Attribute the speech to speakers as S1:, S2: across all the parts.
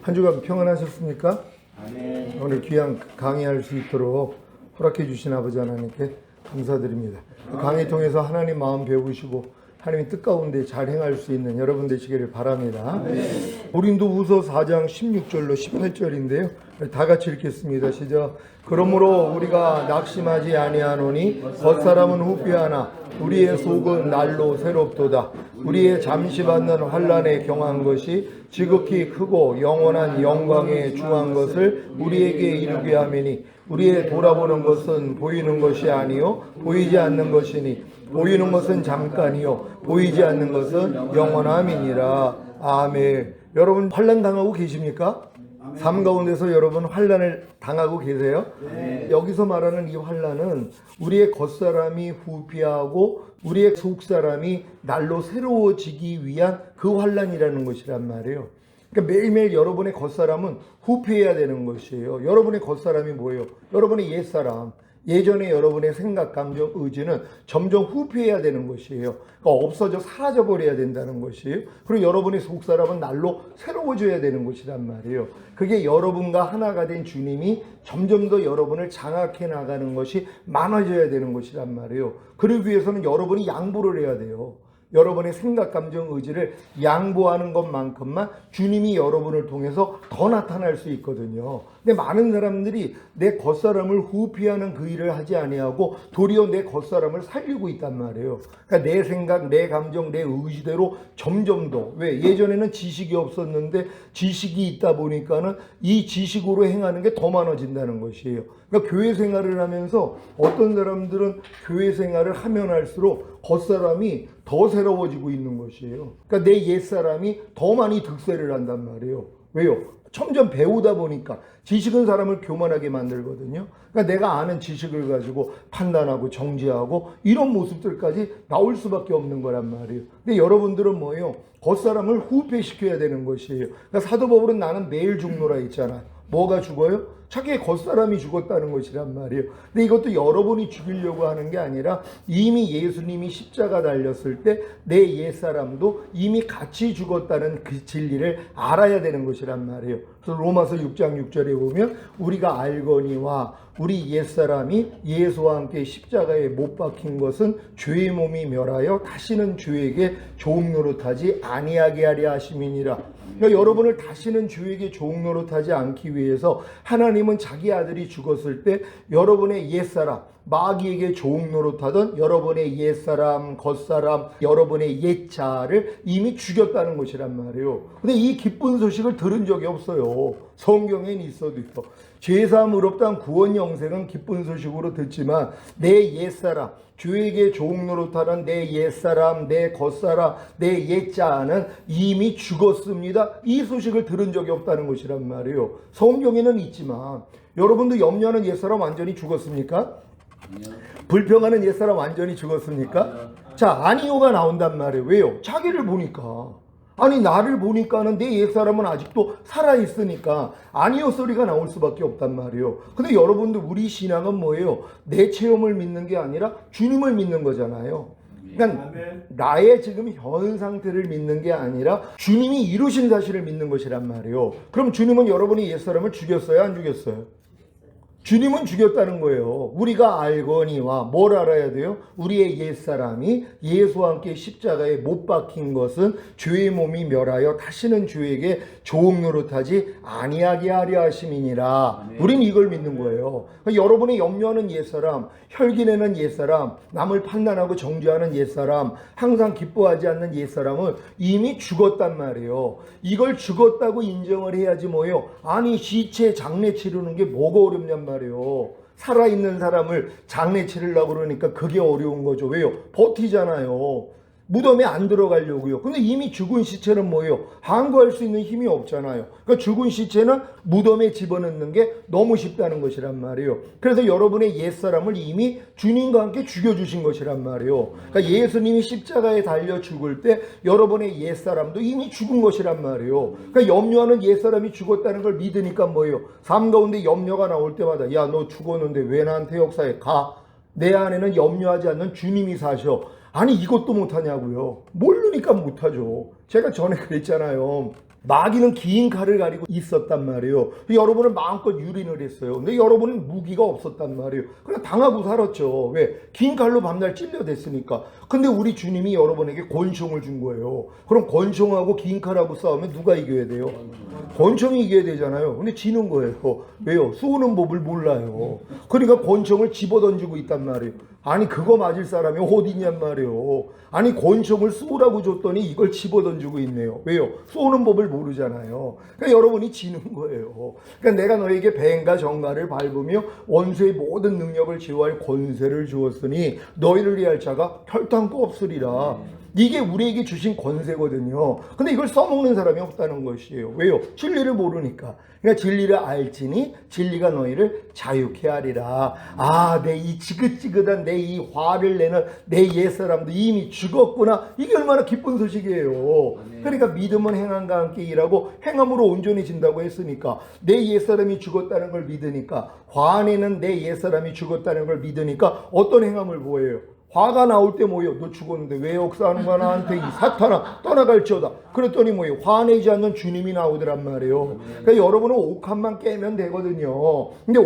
S1: 한 주간 평안하셨습니까?
S2: 아멘.
S1: 오늘 귀한 강의할 수 있도록 허락해 주신 아버지 하나님께 감사드립니다. 그 강의 통해서 하나님 마음 배우시고 하나님의 뜻 가운데 잘 행할 수 있는 여러분 되시기를 바랍니다. 고린도후서 4장 16절로 18절인데요. 다 같이 읽겠습니다. 시작. 그러므로 우리가 낙심하지 아니하노니 겉사람은 후피하나 우리의 속은 날로 새롭도다. 우리의 잠시 받는 환난에 경한 것이 지극히 크고 영원한 영광에 중한 것을 우리에게 이루게 하매니 우리의 돌아보는 것은 보이는 것이 아니요 보이지 않는 것이니 보이는 것은 잠깐이요 보이지 않는 것은 영원함이니라. 아멘. 여러분 환난 당하고 계십니까? 삶 가운데서 여러분 환난을 당하고 계세요?
S2: 네.
S1: 여기서 말하는 이 환난은 우리의 겉사람이 후피하고 우리의 속사람이 날로 새로워지기 위한 그 환난이라는 것이란 말이에요. 그러니까 매일매일 여러분의 겉사람은 후피해야 되는 것이에요. 여러분의 겉사람이 뭐예요? 여러분의 옛사람. 예전에 여러분의 생각, 감정, 의지는 점점 후피해야 되는 것이에요. 그러니까 없어져 사라져버려야 된다는 것이에요. 그리고 여러분의 속사람은 날로 새로워져야 되는 것이란 말이에요. 그게 여러분과 하나가 된 주님이 점점 더 여러분을 장악해 나가는 것이 많아져야 되는 것이란 말이에요. 그러기 위해서는 여러분이 양보를 해야 돼요. 여러분의 생각, 감정, 의지를 양보하는 것만큼만 주님이 여러분을 통해서 더 나타날 수 있거든요. 근데 많은 사람들이 내 겉사람을 후피하는 그 일을 하지 아니하고 도리어 내 겉사람을 살리고 있단 말이에요. 그러니까 내 생각, 내 감정, 내 의지대로 점점 더, 왜 예전에는 지식이 없었는데 지식이 있다 보니까는 이 지식으로 행하는 게 더 많아진다는 것이에요. 그러니까 교회 생활을 하면서 어떤 사람들은 교회 생활을 하면 할수록 겉사람이 더 새로워지고 있는 것이에요. 그러니까 내 옛사람이 더 많이 득세를 한단 말이에요. 왜요? 점점 배우다 보니까 지식은 사람을 교만하게 만들거든요. 그러니까 내가 아는 지식을 가지고 판단하고 정죄하고 이런 모습들까지 나올 수밖에 없는 거란 말이에요. 근데 여러분들은 뭐예요? 겉사람을 후패시켜야 되는 것이에요. 그러니까 사도 바울은 나는 매일 죽노라 했잖아요. 뭐가 죽어요? 자기의 겉사람이 죽었다는 것이란 말이에요. 근데 이것도 여러분이 죽이려고 하는 게 아니라 이미 예수님이 십자가 달렸을 때 내 옛사람도 이미 같이 죽었다는 그 진리를 알아야 되는 것이란 말이에요. 그래서 로마서 6장 6절에 보면 우리가 알거니와 우리 옛사람이 예수와 함께 십자가에 못 박힌 것은 죄의 몸이 멸하여 다시는 죄에게 종 노릇하지 아니하게 하려 하심이니라. 그러니까 여러분을 다시는 죄에게 종 노릇하지 않기 위해서 하나님은 자기 아들이 죽었을 때 여러분의 옛사람, 마귀에게 종 노릇하던 여러분의 옛사람, 겉사람, 여러분의 옛자를 이미 죽였다는 것이란 말이에요. 근데 이 기쁜 소식을 들은 적이 없어요. 성경엔 있어도요. 죄사함 의롭다는 구원 영생은 기쁜 소식으로 듣지만 내 옛사람, 죄에게 종 노릇하는 내 옛사람, 내 겉사람, 내 옛자는 이미 죽었습니다. 이 소식을 들은 적이 없다는 것이란 말이에요. 성경에는 있지만 여러분도 염려하는 옛사람 완전히 죽었습니까? 불평하는 옛사람 완전히 죽었습니까? 자, 아니요가 나온단 말이에요. 왜요? 자기를 보니까. 아니 나를 보니까는 내 옛사람은 아직도 살아있으니까 아니요 소리가 나올 수밖에 없단 말이에요. 근데 여러분들 우리 신앙은 뭐예요? 내 체험을 믿는 게 아니라 주님을 믿는 거잖아요. 그러니까 나의 지금 현 상태를 믿는 게 아니라 주님이 이루신 사실을 믿는 것이란 말이에요. 그럼 주님은 여러분이 옛사람을 죽였어요? 안 죽였어요? 주님은 죽였다는 거예요. 우리가 알거니와 뭘 알아야 돼요? 우리의 옛사람이 예수와 함께 십자가에 못 박힌 것은 죄의 몸이 멸하여 다시는 죄에게 종 노릇하지 아니하게 하려 하심이니라. 우린 이걸 믿는 거예요. 그러니까 여러분이 염려하는 옛사람, 혈기내는 옛사람, 남을 판단하고 정죄하는 옛사람, 항상 기뻐하지 않는 옛사람은 이미 죽었단 말이에요. 이걸 죽었다고 인정을 해야지 뭐예요? 아니 시체 장례 치르는 게 뭐가 어렵냔 말이에요. 살아있는 사람을 장례 치르려고 그러니까 그게 어려운 거죠. 왜요? 버티잖아요. 무덤에 안 들어가려고요. 근데 이미 죽은 시체는 뭐예요? 항거할 수 있는 힘이 없잖아요. 그러니까 죽은 시체는 무덤에 집어넣는 게 너무 쉽다는 것이란 말이에요. 그래서 여러분의 옛사람을 이미 주님과 함께 죽여주신 것이란 말이에요. 그러니까 예수님이 십자가에 달려 죽을 때 여러분의 옛사람도 이미 죽은 것이란 말이에요. 그러니까 염려하는 옛사람이 죽었다는 걸 믿으니까 뭐예요? 삶 가운데 염려가 나올 때마다 야, 너 죽었는데 왜 나한테 역사에 가? 내 안에는 염려하지 않는 주님이 사셔. 아니 이것도 못하냐고요. 모르니까 못하죠. 제가 전에 그랬잖아요. 마귀는 긴 칼을 가지고 있었단 말이에요. 여러분은 마음껏 유린을 했어요. 근데 여러분은 무기가 없었단 말이에요. 그냥 당하고 살았죠. 왜? 긴 칼로 밤낮 찔려댔으니까. 근데 우리 주님이 여러분에게 권총을 준 거예요. 그럼 권총하고 긴 칼하고 싸우면 누가 이겨야 돼요? 권총이 이겨야 되잖아요. 근데 지는 거예요. 왜요? 쏘는 법을 몰라요. 그러니까 권총을 집어던지고 있단 말이에요. 아니 그거 맞을 사람이 어디 있냔 말이에요. 아니 권총을 쏘라고 줬더니 이걸 집어던지고 있네요. 왜요? 쏘는 법을 모르잖아요. 그러니까 여러분이 지는 거예요. 그러니까 내가 너에게 뱀과 정갈을 밟으며 원수의 모든 능력을 제어할 권세를 주었으니 너희를 위할 자가 결단코 없으리라. 이게 우리에게 주신 권세거든요. 근데 이걸 써먹는 사람이 없다는 것이에요. 왜요? 진리를 모르니까. 그러니까 진리를 알지니 진리가 너희를 자유케 하리라. 아, 내 이 지긋지긋한 내 이 화를 내는 내 옛사람도 이미 죽었구나. 이게 얼마나 기쁜 소식이에요. 그러니까 믿음은 행함과 함께 일하고 행함으로 온전해진다고 했으니까 내 옛사람이 죽었다는 걸 믿으니까 화 내는 내 옛사람이 죽었다는 걸 믿으니까 어떤 행함을 보여요? 화가 나올 때 뭐예요? 너 죽었는데 왜 역사하는 거야 나한테 이 사탄아 떠나갈지어다. 그랬더니 뭐예요? 화내지 않는 주님이 나오더란 말이에요. 그러니까 여러분은 옥합만 깨면 되거든요. 근데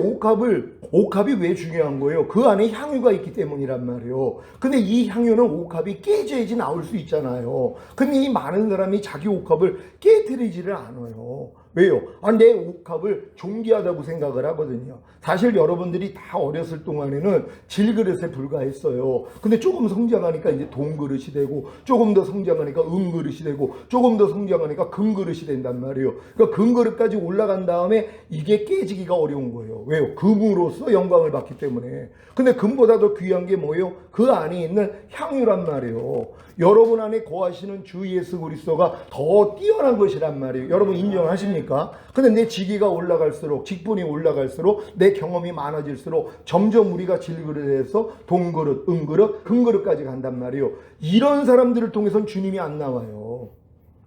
S1: 옥합이 왜 중요한 거예요? 그 안에 향유가 있기 때문이란 말이에요. 근데 이 향유는 옥합이 깨져야지 나올 수 있잖아요. 근데 이 많은 사람이 자기 옥합을 깨트리지를 않아요. 왜요? 내 옥합을 존귀하다고 생각을 하거든요. 사실 여러분들이 다 어렸을 동안에는 질그릇에 불과했어요. 근데 조금 성장하니까 이제 동그릇이 되고, 조금 더 성장하니까 은그릇이 되고, 조금 더 성장하니까 금그릇이 된단 말이에요. 그러니까 금그릇까지 올라간 다음에 이게 깨지기가 어려운 거예요. 왜요? 금으로서 영광을 받기 때문에. 근데 금보다 더 귀한 게 뭐예요? 그 안에 있는 향유란 말이에요. 여러분 안에 거하시는 주 예수 그리스도가 더 뛰어난 것이란 말이에요. 여러분 인정하십니까? 근데 내 직위가 올라갈수록, 직분이 올라갈수록, 내 경험이 많아질수록 점점 우리가 질그릇에서 동그릇, 은그릇, 금그릇까지 간단 말이에요. 이런 사람들을 통해서는 주님이 안 나와요.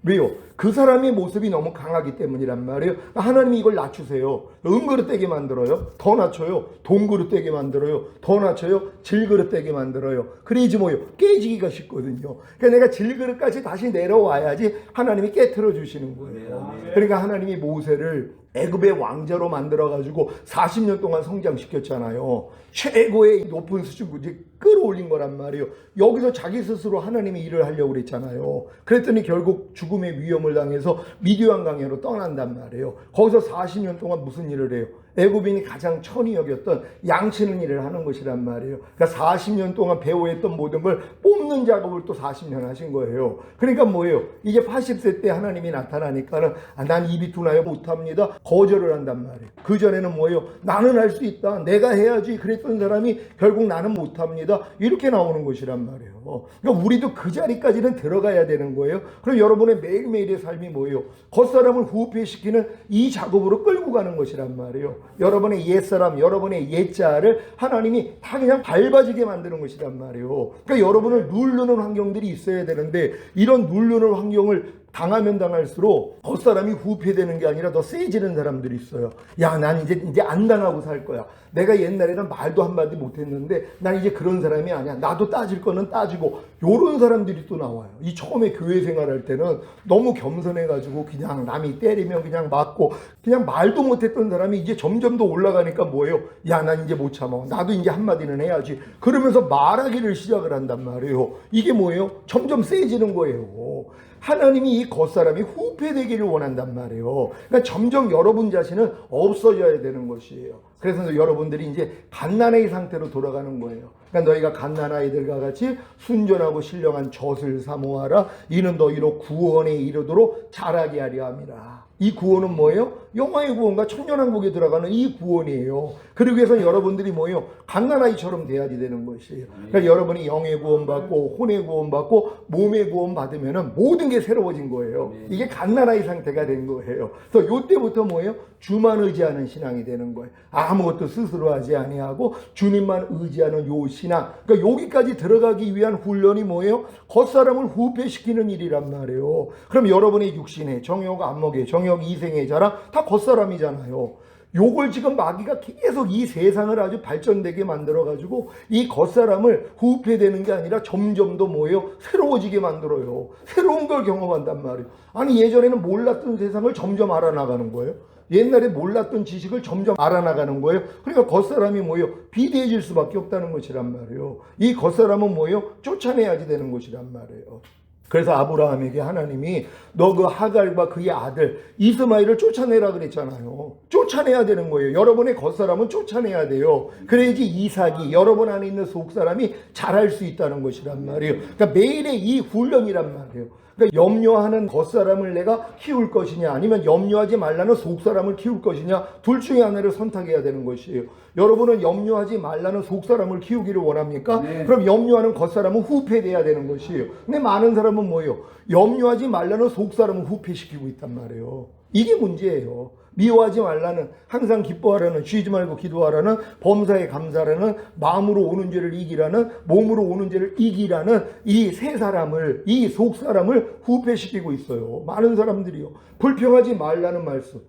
S1: 왜요? 그 사람의 모습이 너무 강하기 때문이란 말이에요. 하나님이 이걸 낮추세요. 은그릇 되게 만들어요. 더 낮춰요. 동그릇 되게 만들어요. 더 낮춰요. 질그릇 되게 만들어요. 그래야지 뭐예요? 깨지기가 쉽거든요. 그러니까 내가 질그릇까지 다시 내려와야지 하나님이 깨트려 주시는 거예요. 그러니까 하나님이 모세를 애굽의 왕자로 만들어가지고 40년 동안 성장시켰잖아요. 최고의 높은 수준까지 끌어올린 거란 말이에요. 여기서 자기 스스로 하나님이 일을 하려고 그랬잖아요. 그랬더니 결국 죽음의 위험을 당해서 미디안 강야로 떠난단 말이에요. 거기서 40년 동안 무슨 일을 해요? 애굽인이 가장 천히 여겼던 양치는 일을 하는 것이란 말이에요. 그러니까 40년 동안 배워했던 모든 걸 뽑는 작업을 또 40년 하신 거예요. 그러니까 뭐예요? 이제 80세 때 하나님이 나타나니까는 난 입이 둔하여 못합니다. 거절을 한단 말이에요. 그 전에는 뭐예요? 나는 할 수 있다. 내가 해야지. 그랬던 사람이 결국 나는 못합니다. 이렇게 나오는 것이란 말이에요. 그러니까 우리도 그 자리까지는 들어가야 되는 거예요. 그럼 여러분의 매일매일의 삶이 뭐예요? 겉사람을 후패시키는 이 작업으로 끌고 가는 것이란 말이에요. 여러분의 옛사람, 여러분의 옛자를 하나님이 다 그냥 밟아지게 만드는 것이란 말이에요. 그러니까 여러분을 누르는 환경들이 있어야 되는데 이런 누르는 환경을 당하면 당할수록 겉사람이 후패되는 게 아니라 더 세지는 사람들이 있어요. 야, 난 이제 안 당하고 살 거야. 내가 옛날에는 말도 한마디 못했는데 난 이제 그런 사람이 아니야. 나도 따질 거는 따지고. 요런 사람들이 또 나와요. 이 처음에 교회 생활할 때는 너무 겸손해가지고 그냥 남이 때리면 그냥 맞고 그냥 말도 못했던 사람이 이제 점점 더 올라가니까 뭐예요? 야, 난 이제 못 참아. 나도 이제 한마디는 해야지. 그러면서 말하기를 시작을 한단 말이에요. 이게 뭐예요? 점점 세지는 거예요. 하나님이 이 겉사람이 후패되기를 원한단 말이에요. 그러니까 점점 여러분 자신은 없어져야 되는 것이에요. 그래서 여러분들이 이제 갓난아이 상태로 돌아가는 거예요. 그러니까 너희가 갓난아이들과 같이 순전하고 신령한 젖을 사모하라. 이는 너희로 구원에 이르도록 자라게 하려 함이라. 이 구원은 뭐예요? 영화의 구원과 천년왕국에 들어가는 이 구원이에요. 그러기 위해서는 여러분들이 뭐예요? 갓난아이처럼 돼야지 되는 것이에요. 그러니까 여러분이 영의 구원 받고 혼의 구원 받고 몸의 구원 받으면은 모든 게 새로워진 거예요. 이게 갓난아이 상태가 된 거예요. 그래서 이때부터 뭐예요? 주만 의지하는 신앙이 되는 거예요. 아무것도 스스로 하지 아니하고 주님만 의지하는 요 신앙. 그러니까 여기까지 들어가기 위한 훈련이 뭐예요? 겉사람을 후패시키는 일이란 말이에요. 그럼 여러분의 육신의 정욕, 안목의 정욕, 이생의 자랑 다 겉사람이잖아요. 요걸 지금 마귀가 계속 이 세상을 아주 발전되게 만들어가지고 이 겉사람을 후패되는 게 아니라 점점 더 뭐예요? 새로워지게 만들어요. 새로운 걸 경험한단 말이에요. 아니 예전에는 몰랐던 세상을 점점 알아나가는 거예요. 옛날에 몰랐던 지식을 점점 알아나가는 거예요. 그러니까 겉사람이 뭐예요? 비대해질 수밖에 없다는 것이란 말이에요. 이 겉사람은 뭐예요? 쫓아내야지 되는 것이란 말이에요. 그래서 아브라함에게 하나님이 너 그 하갈과 그의 아들 이스마엘을 쫓아내라 그랬잖아요. 쫓아내야 되는 거예요. 여러분의 겉사람은 쫓아내야 돼요. 그래야지 이삭이 여러분 안에 있는 속사람이 자랄 수 있다는 것이란 말이에요. 그러니까 매일의 이 훈련이란 말이에요. 그러니까 염려하는 겉사람을 내가 키울 것이냐 아니면 염려하지 말라는 속사람을 키울 것이냐 둘 중에 하나를 선택해야 되는 것이에요. 여러분은 염려하지 말라는 속사람을 키우기를 원합니까? 네. 그럼 염려하는 겉사람은 후패돼야 되는 것이에요. 근데 많은 사람은 뭐예요? 염려하지 말라는 속사람을 후패시키고 있단 말이에요. 이게 문제예요. 미워하지 말라는, 항상 기뻐하라는, 쉬지 말고 기도하라는, 범사에 감사하라는, 마음으로 오는 죄를 이기라는, 몸으로 오는 죄를 이기라는 이 세 사람을, 이 속 사람을 후패시키고 있어요. 많은 사람들이요. 불평하지 말라는 말씀.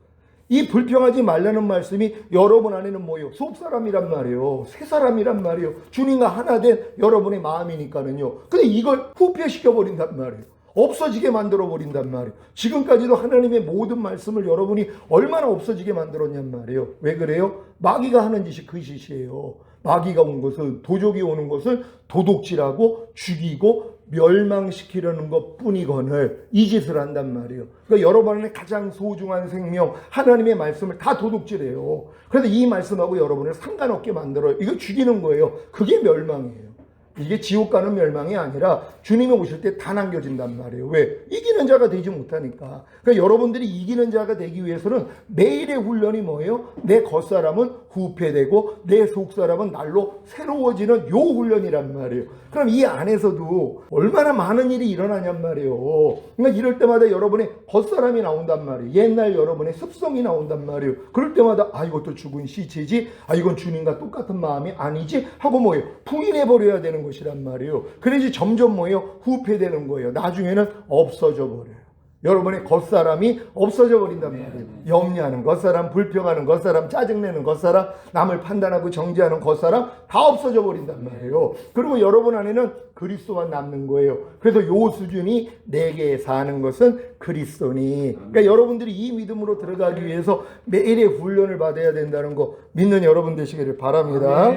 S1: 이 불평하지 말라는 말씀이 여러분 안에는 뭐예요? 속 사람이란 말이에요. 새 사람이란 말이에요. 주님과 하나 된 여러분의 마음이니까는요. 근데 이걸 후패시켜 버린단 말이에요. 없어지게 만들어 버린단 말이에요. 지금까지도 하나님의 모든 말씀을 여러분이 얼마나 없어지게 만들었냔 말이에요. 왜 그래요? 마귀가 하는 짓이 그 짓이에요. 마귀가 온 것은, 도적이 오는 것을 도둑질하고 죽이고 멸망시키려는 것 뿐이거늘 이 짓을 한단 말이에요. 그러니까 여러분의 가장 소중한 생명 하나님의 말씀을 다 도둑질해요. 그래서 이 말씀하고 여러분을 상관없게 만들어요. 이거 죽이는 거예요. 그게 멸망이에요. 이게 지옥 가는 멸망이 아니라 주님이 오실 때 다 남겨진단 말이에요. 왜? 이기는 자가 되지 못하니까. 그러니까 여러분들이 이기는 자가 되기 위해서는 매일의 훈련이 뭐예요? 내 겉사람은 후패되고 내 속사람은 날로 새로워지는 요 훈련이란 말이에요. 그럼 이 안에서도 얼마나 많은 일이 일어나냔 말이에요. 그러니까 이럴 때마다 여러분의 겉사람이 나온단 말이에요. 옛날 여러분의 습성이 나온단 말이에요. 그럴 때마다 아 이것도 죽은 시체지, 아 이건 주님과 똑같은 마음이 아니지 하고 뭐예요? 부인해버려야 되는 것이란 말이에요. 그래야지 점점 뭐예요? 후패되는 거예요. 나중에는 없어져 버려요. 여러분의 겉사람이 없어져 버린단 말이에요. 염려하는 겉사람, 불평하는 겉사람, 짜증내는 겉사람, 남을 판단하고 정죄하는 겉사람 다 없어져 버린단 말이에요. 그리고 여러분 안에는 그리스도만 남는 거예요. 그래서 요 수준이 내게 사는 것은 그리스도니. 그러니까 여러분들이 이 믿음으로 들어가기 위해서 매일의 훈련을 받아야 된다는 거 믿는 여러분 되시기를 바랍니다.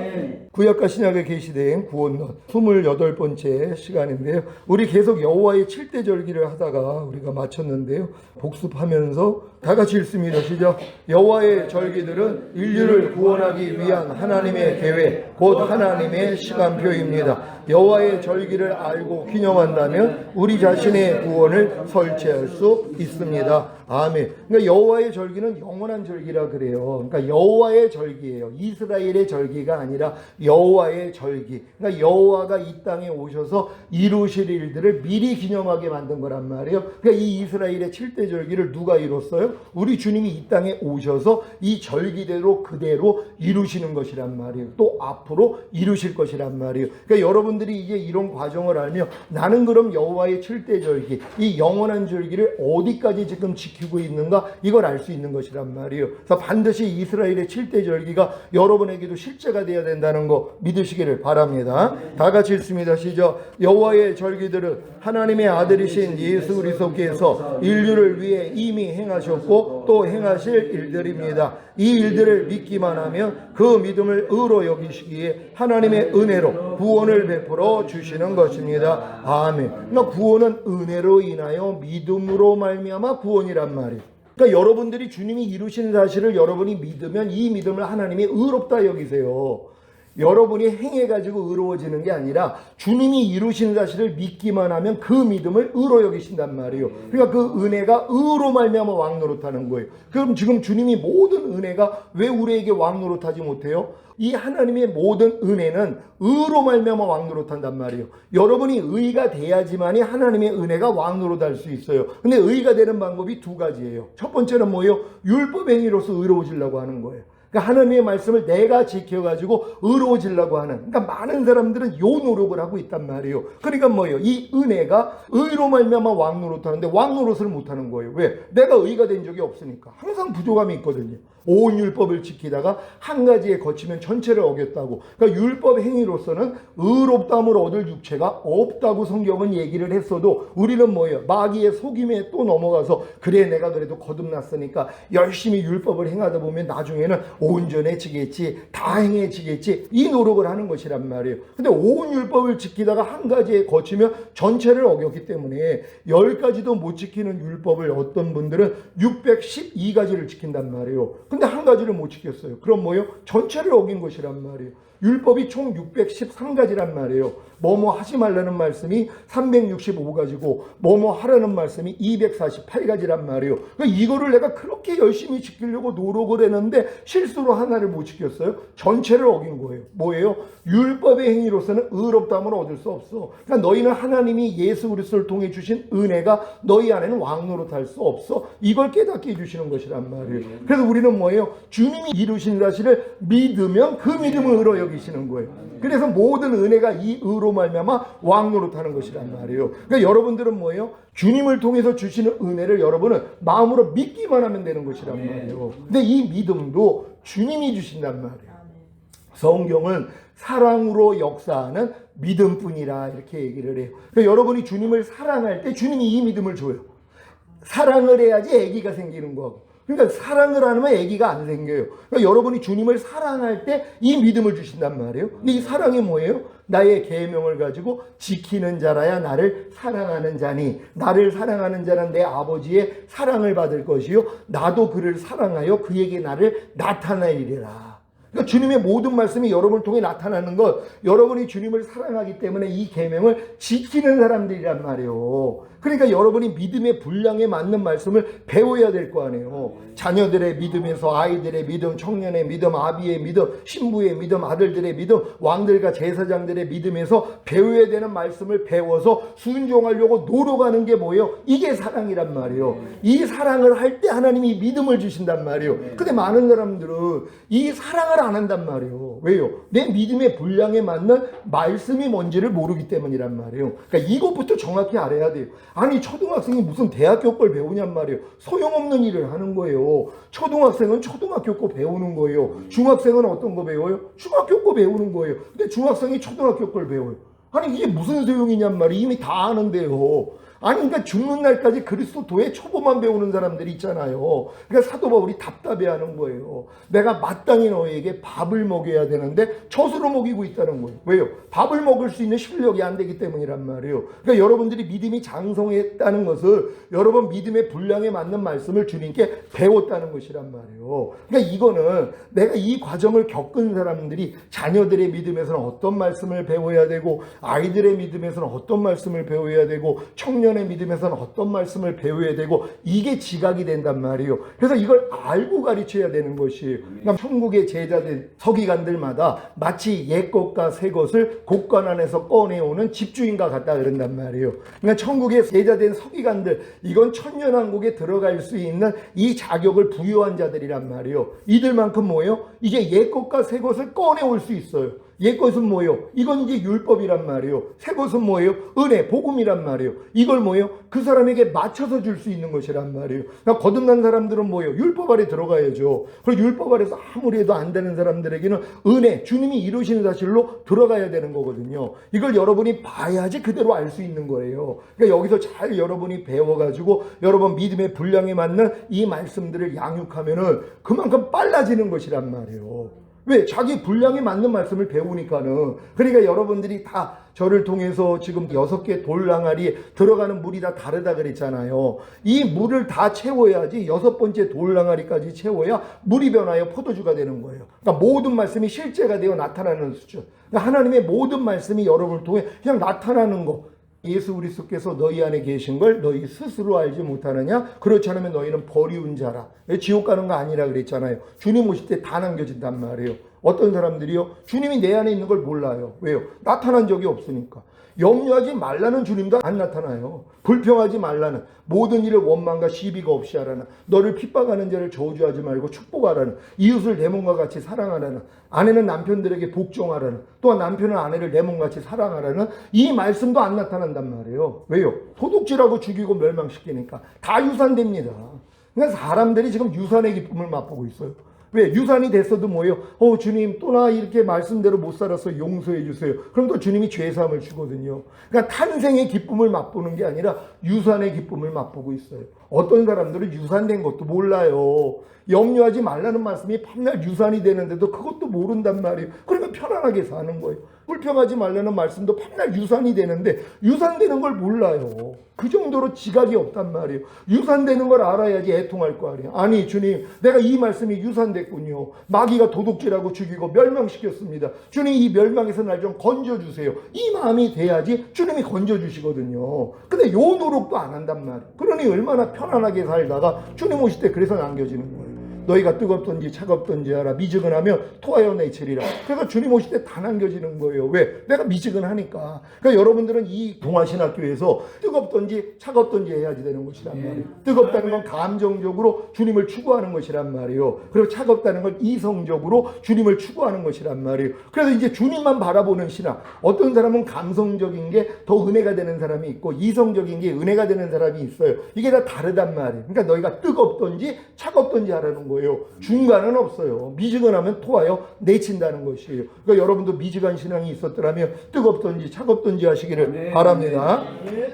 S1: 구약과 신약에 계시된 구원론 28번째 시간인데요. 우리 계속 여호와의 7대 절기를 하다가 우리가 마쳤는데요. 복습하면서 다 같이 읽습니다. 시작. 여호와의 절기들은 인류를 구원하기 위한 하나님의 계획, 곧 하나님의 시간표입니다. 여호와의 절기를 알고 기념한다면 우리 자신의 구원을 설치할 수 있습니다. 아멘. 그러니까 여호와의 절기는 영원한 절기라 그래요. 그러니까 여호와의 절기예요. 이스라엘의 절기가 아니라 여호와의 절기. 그러니까 여호와가 이 땅에 오셔서 이루실 일들을 미리 기념하게 만든 거란 말이에요. 그러니까 이 이스라엘의 7대 절기를 누가 이뤘어요? 우리 주님이 이 땅에 오셔서 이 절기대로 그대로 이루시는 것이란 말이에요. 또 앞으로 이루실 것이란 말이에요. 그러니까 여러분들이 이제 이런 과정을 알면 나는 그럼 여호와의 7대 절기, 이 영원한 절기를 어디까지 지금 지키고 있는가 이걸 알 수 있는 것이란 말이에요. 그래서 반드시 이스라엘의 7대 절기가 여러분에게도 실제가 되어야 된다는 거 믿으시기를 바랍니다. 다 같이 읽습니다. 시작. 여호와의 절기들은 하나님의 아들이신 예수 그리스도께서 인류를 위해 이미 행하셨고 또 행하실 일들입니다. 이 일들을 믿기만 하면 그 믿음을 의로 여기시기에 하나님의 은혜로 구원을 베풀어 주시는 것입니다. 아멘. 그러니까 구원은 은혜로 인하여 믿음으로 말미암아 구원이란 말이에요. 그러니까 여러분들이 주님이 이루신 사실을 여러분이 믿으면 이 믿음을 하나님이 의롭다 여기세요. 여러분이 행해가지고 의로워지는 게 아니라 주님이 이루신 사실을 믿기만 하면 그 믿음을 의로 여기신단 말이에요. 그러니까 그 은혜가 의로 말미암아 왕노릇하는 거예요. 그럼 지금 주님이 모든 은혜가 왜 우리에게 왕노릇하지 못해요? 이 하나님의 모든 은혜는 의로 말미암아 왕노릇한단 말이에요. 여러분이 의가 돼야지만이 하나님의 은혜가 왕노릇할 수 있어요. 근데 의가 되는 방법이 두 가지예요. 첫 번째는 뭐예요? 율법 행위로서 의로워지려고 하는 거예요. 그러니까 하나님의 말씀을 내가 지켜가지고 의로워지려고 하는, 그러니까 많은 사람들은 요 노력을 하고 있단 말이에요. 그러니까 뭐예요? 이 은혜가 의로 말미암아 왕노릇하는데 왕노릇을 못하는 거예요. 왜? 내가 의가 된 적이 없으니까. 항상 부족함이 있거든요. 온 율법을 지키다가 한 가지에 거치면 전체를 어겼다고. 그러니까 율법 행위로서는 의롭다함을 얻을 육체가 없다고 성경은 얘기를 했어도 우리는 뭐예요? 마귀의 속임에 또 넘어가서 그래 내가 그래도 거듭났으니까 열심히 율법을 행하다 보면 나중에는 온전해지겠지, 다 행해지겠지, 이 노력을 하는 것이란 말이에요. 근데 온 율법을 지키다가 한 가지에 거치면 전체를 어겼기 때문에 10가지도 못 지키는 율법을 어떤 분들은 612가지를 지킨단 말이에요. 근데 한 가지를 못 지켰어요. 그럼 뭐예요? 전체를 어긴 것이란 말이에요. 율법이 총 613가지란 말이에요. 뭐뭐 하지 말라는 말씀이 365가지고 뭐뭐 하라는 말씀이 248가지란 말이에요. 그러니까 이거를 내가 그렇게 열심히 지키려고 노력을 했는데 실수로 하나를 못 지켰어요. 전체를 어긴 거예요. 뭐예요? 율법의 행위로서는 의롭다함을 얻을 수 없어. 그러니까 너희는 하나님이 예수 그리스도를 통해 주신 은혜가 너희 안에는 왕노릇할 수 없어. 이걸 깨닫게 해주시는 것이란 말이에요. 그래서 우리는 뭐예요? 주님이 이루신 사실을 믿으면 그 믿음을 의로 여기시는 거예요. 그래서 모든 은혜가 이 의로 말미암아 왕노릇하는 것이란 말이에요. 그러니까 여러분들은 뭐예요? 주님을 통해서 주시는 은혜를 여러분은 마음으로 믿기만 하면 되는 것이란 말이에요. 근데 이 믿음도 주님이 주신단 말이에요. 성경은 사랑으로 역사하는 믿음뿐이라 이렇게 얘기를 해요. 그러니까 여러분이 주님을 사랑할 때 주님이 이 믿음을 줘요. 사랑을 해야지 아기가 생기는 거고. 그러니까 사랑을 안 하면 아기가 안 생겨요. 그러니까 여러분이 주님을 사랑할 때 이 믿음을 주신단 말이에요. 근데 이 사랑이 뭐예요? 나의 계명을 가지고 지키는 자라야 나를 사랑하는 자니, 나를 사랑하는 자는 내 아버지의 사랑을 받을 것이요 나도 그를 사랑하여 그에게 나를 나타내리라. 그러니까 주님의 모든 말씀이 여러분을 통해 나타나는 것, 여러분이 주님을 사랑하기 때문에 이 계명을 지키는 사람들이란 말이에요. 그러니까 여러분이 믿음의 분량에 맞는 말씀을 배워야 될 거 아니에요. 자녀들의 믿음에서 아이들의 믿음, 청년의 믿음, 아비의 믿음, 신부의 믿음, 아들들의 믿음, 왕들과 제사장들의 믿음에서 배워야 되는 말씀을 배워서 순종하려고 노력하는 게 뭐예요? 이게 사랑이란 말이에요. 이 사랑을 할 때 하나님이 믿음을 주신단 말이에요. 근데 많은 사람들은 이 사랑을 안 한단 말이에요. 왜요? 내 믿음의 분량에 맞는 말씀이 뭔지를 모르기 때문이란 말이에요. 그러니까 이것부터 정확히 알아야 돼요. 아니 초등학생이 무슨 대학교 걸 배우냔 말이에요. 소용없는 일을 하는 거예요. 초등학생은 초등학교 거 배우는 거예요. 중학생은 어떤 거 배워요? 중학교 거 배우는 거예요. 근데 중학생이 초등학교 걸 배워요. 아니 이게 무슨 소용이냔 말이에요. 이미 다 아는데요. 아니 그러니까 죽는 날까지 그리스도의 초보만 배우는 사람들이 있잖아요. 그러니까 사도 바울이 답답해하는 거예요. 내가 마땅히 너희에게 밥을 먹여야 되는데 젖으로 먹이고 있다는 거예요. 왜요? 밥을 먹을 수 있는 실력이 안 되기 때문이란 말이에요. 그러니까 여러분들이 믿음이 장성했다는 것을 여러분 믿음의 분량에 맞는 말씀을 주님께 배웠다는 것이란 말이에요. 그러니까 이거는 내가 이 과정을 겪은 사람들이 자녀들의 믿음에서는 어떤 말씀을 배워야 되고 아이들의 믿음에서는 어떤 말씀을 배워야 되고 청년의 믿음에서는 어떤 말씀을 배워야 되고 이게 지각이 된단 말이에요. 그래서 이걸 알고 가르쳐야 되는 것이에요. 그러니까 천국의 제자들 서기관들마다 마치 옛 것과 새 것을 곳간 안에서 꺼내오는 집주인과 같다 그런단 말이에요. 그러니까 천국의 제자된 서기관들 이건 천년왕국에 들어갈 수 있는 이 자격을 부여한 자들이란 말이에요. 이들만큼 뭐예요? 이제 옛 것과 새 것을 꺼내올 수 있어요. 옛 것은 뭐예요? 이건 이제 율법이란 말이에요. 새 것은 뭐예요? 은혜, 복음이란 말이에요. 이걸 뭐예요? 그 사람에게 맞춰서 줄 수 있는 것이란 말이에요. 그러니까 거듭난 사람들은 뭐예요? 율법 아래 들어가야죠. 그리고 율법 아래서 아무리 해도 안 되는 사람들에게는 은혜, 주님이 이루시는 사실로 들어가야 되는 거거든요. 이걸 여러분이 봐야지 그대로 알 수 있는 거예요. 그러니까 여기서 잘 여러분이 배워가지고 여러분 믿음의 분량에 맞는 이 말씀들을 양육하면은 그만큼 빨라지는 것이란 말이에요. 왜? 자기 분량에 맞는 말씀을 배우니까는. 그러니까 여러분들이 다 저를 통해서 지금 6개 돌랑아리에 들어가는 물이 다 다르다 그랬잖아요. 이 물을 다 채워야지 6번째 돌랑아리까지 채워야 물이 변하여 포도주가 되는 거예요. 그러니까 모든 말씀이 실제가 되어 나타나는 수준. 그러니까 하나님의 모든 말씀이 여러분을 통해 그냥 나타나는 거. 예수 그리스도께서 너희 안에 계신 걸 너희 스스로 알지 못하느냐? 그렇지 않으면 너희는 버리운 자라. 지옥 가는 거 아니라 그랬잖아요. 주님 오실 때 다 남겨진단 말이에요. 어떤 사람들이요? 주님이 내 안에 있는 걸 몰라요. 왜요? 나타난 적이 없으니까. 염려하지 말라는 주님도 안 나타나요. 불평하지 말라는, 모든 일을 원망과 시비가 없이 하라는, 너를 핍박하는 자를 저주하지 말고 축복하라는, 이웃을 내 몸과 같이 사랑하라는, 아내는 남편들에게 복종하라는, 또한 남편은 아내를 내 몸같이 사랑하라는 이 말씀도 안 나타난단 말이에요. 왜요? 도둑질하고 죽이고 멸망시키니까 다 유산됩니다. 그러니까 사람들이 지금 유산의 기쁨을 맛보고 있어요. 왜? 유산이 됐어도 뭐예요? 주님 또 나 이렇게 말씀대로 못 살아서 용서해 주세요. 그럼 또 주님이 죄사함을 주거든요. 그러니까 탄생의 기쁨을 맛보는 게 아니라 유산의 기쁨을 맛보고 있어요. 어떤 사람들은 유산된 것도 몰라요. 염려하지 말라는 말씀이 밤날 유산이 되는데도 그것도 모른단 말이에요. 그러면 편안하게 사는 거예요. 불평하지 말라는 말씀도 밤날 유산이 되는데 유산되는 걸 몰라요. 그 정도로 지각이 없단 말이에요. 유산되는 걸 알아야지 애통할 거 아니에요. 아니 주님, 내가 이 말씀이 유산됐군요. 마귀가 도둑질하고 죽이고 멸망시켰습니다. 주님, 이 멸망에서 날 좀 건져주세요. 이 마음이 돼야지 주님이 건져주시거든요. 근데 요 노력도 안 한단 말이에요. 그러니 얼마나 편안하게 살다가 주님 오실 때 그래서 남겨지는 거예요. 너희가 뜨겁든지 차갑든지 알아. 미지근하면 토하여 내치리라. 그래서 주님 오실 때 다 남겨지는 거예요. 왜? 내가 미지근하니까. 그러니까 여러분들은 이 동아신학교에서 뜨겁든지 차갑든지 해야지 되는 것이란 말이에요. 뜨겁다는 건 감정적으로 주님을 추구하는 것이란 말이에요. 그리고 차갑다는 건 이성적으로 주님을 추구하는 것이란 말이에요. 그래서 이제 주님만 바라보는 신앙. 어떤 사람은 감성적인 게 더 은혜가 되는 사람이 있고 이성적인 게 은혜가 되는 사람이 있어요. 이게 다 다르단 말이에요. 그러니까 너희가 뜨겁든지 차갑든지 하라는 거예요. 중간은 없어요. 미지근하면 토하여 내친다는 것이에요. 그러니까 여러분도 미지근 신앙이 있었더라면 뜨겁든지 차갑든지 하시기를 바랍니다.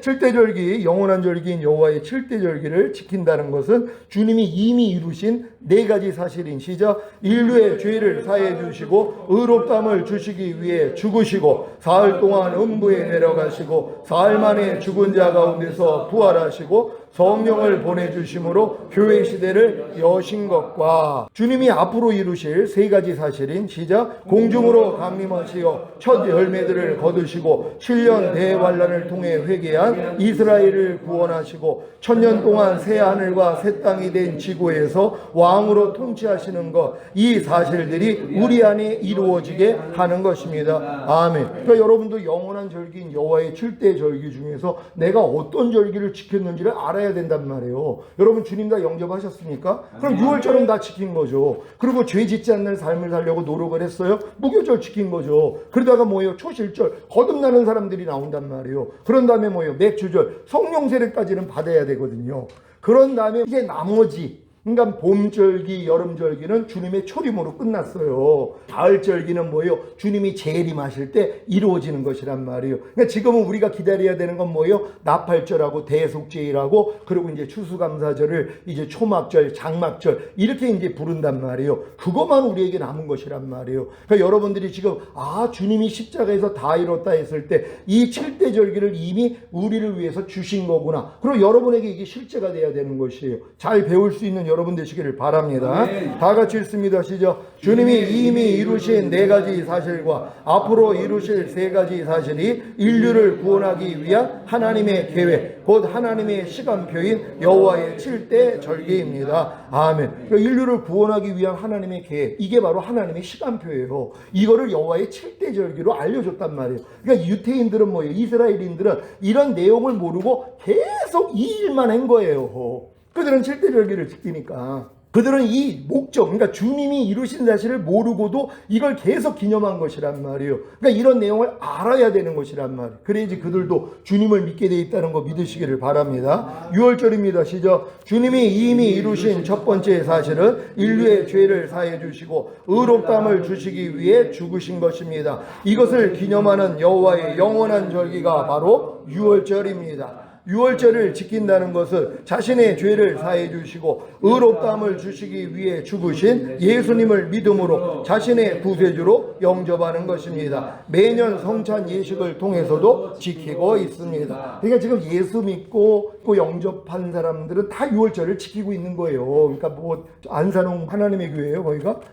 S1: 칠대절기, 영원한 절기인 여호와의 칠대절기를 지킨다는 것은 주님이 이미 이루신 네 가지 사실인 시작 인류의 죄를 사해 주시고 의롭다함을 주시기 위해 죽으시고 사흘 동안 음부에 내려가시고 사흘 만에 죽은 자 가운데서 부활하시고 성령을 보내주심으로 교회 시대를 여신 것과 주님이 앞으로 이루실 세 가지 사실인 시작 공중으로 강림하시어 첫 열매들을 거두시고 7년 대환란을 통해 회개한 이스라엘을 구원하시고 1000년 동안 새 하늘과 새 땅이 된 지구에서 왕으로 통치하시는 것, 이 사실들이 우리 안에 이루어지게 하는 것입니다. 아멘. 그러니까 여러분도 영원한 절기인 여호와의 7대 절기 중에서 내가 어떤 절기를 지켰는지를 알아야 된단 말이에요. 여러분 주님 다 영접하셨습니까? 그럼 6월절은 다 지킨 거죠. 그리고 죄 짓지 않는 삶을 살려고 노력을 했어요. 무교절 지킨 거죠. 그러다가 뭐예요? 초실절 거듭나는 사람들이 나온단 말이에요. 그런 다음에 뭐예요? 맥주절 성령 세례까지는 받아야 되거든요. 그런 다음에 이제 나머지 그러니까 봄절기, 여름절기는 주님의 초림으로 끝났어요. 가을절기는 뭐예요? 주님이 재림하실 때 이루어지는 것이란 말이에요. 그러니까 지금은 우리가 기다려야 되는 건 뭐예요? 나팔절하고 대속제일하고 그리고 이제 추수감사절을 이제 초막절, 장막절 이렇게 이제 부른단 말이에요. 그것만 우리에게 남은 것이란 말이에요. 그러니까 여러분들이 지금 주님이 십자가에서 다 이뤘다 했을 때 이 7대 절기를 이미 우리를 위해서 주신 거구나. 그리고 여러분에게 이게 실제가 돼야 되는 것이에요. 잘 배울 수 있는 여러분 되시기를 바랍니다. 다 같이 읽습니다. 시작. 주님이 이미 이루신 네 가지 사실과 앞으로 이루실 세 가지 사실이 인류를 구원하기 위한 하나님의 계획, 곧 하나님의 시간표인 여호와의 7대 절기입니다. 아멘. 그러니까 인류를 구원하기 위한 하나님의 계획, 이게 바로 하나님의 시간표예요. 이거를 여호와의 7대 절기로 알려줬단 말이에요. 그러니까 유태인들은 뭐예요? 이스라엘인들은 이런 내용을 모르고 계속 이 일만 한 거예요. 그들은 7대 절기를 지키니까. 그들은 이 목적, 그러니까 주님이 이루신 사실을 모르고도 이걸 계속 기념한 것이란 말이에요. 그러니까 이런 내용을 알아야 되는 것이란 말이에요. 그래야지 그들도 주님을 믿게 돼 있다는 거 믿으시기를 바랍니다. 6월절입니다. 시작. 주님이 이미 이루신 첫 번째 사실은 인류의 죄를 사해 주시고 의롭다함을 주시기 위해 죽으신 것입니다. 이것을 기념하는 여호와의 영원한 절기가 바로 6월절입니다. 6월절을 지킨다는 것은 자신의 죄를 사해 주시고 의롭다함을 주시기 위해 죽으신 예수님을 믿음으로 자신의 구세주로 영접하는 것입니다. 매년 성찬 예식을 통해서도 지키고 있습니다. 그러니까 지금 예수 믿고 또 영접한 사람들은 다 6월절을 지키고 있는 거예요. 그러니까 뭐 안산홍 하나님의 교회예요,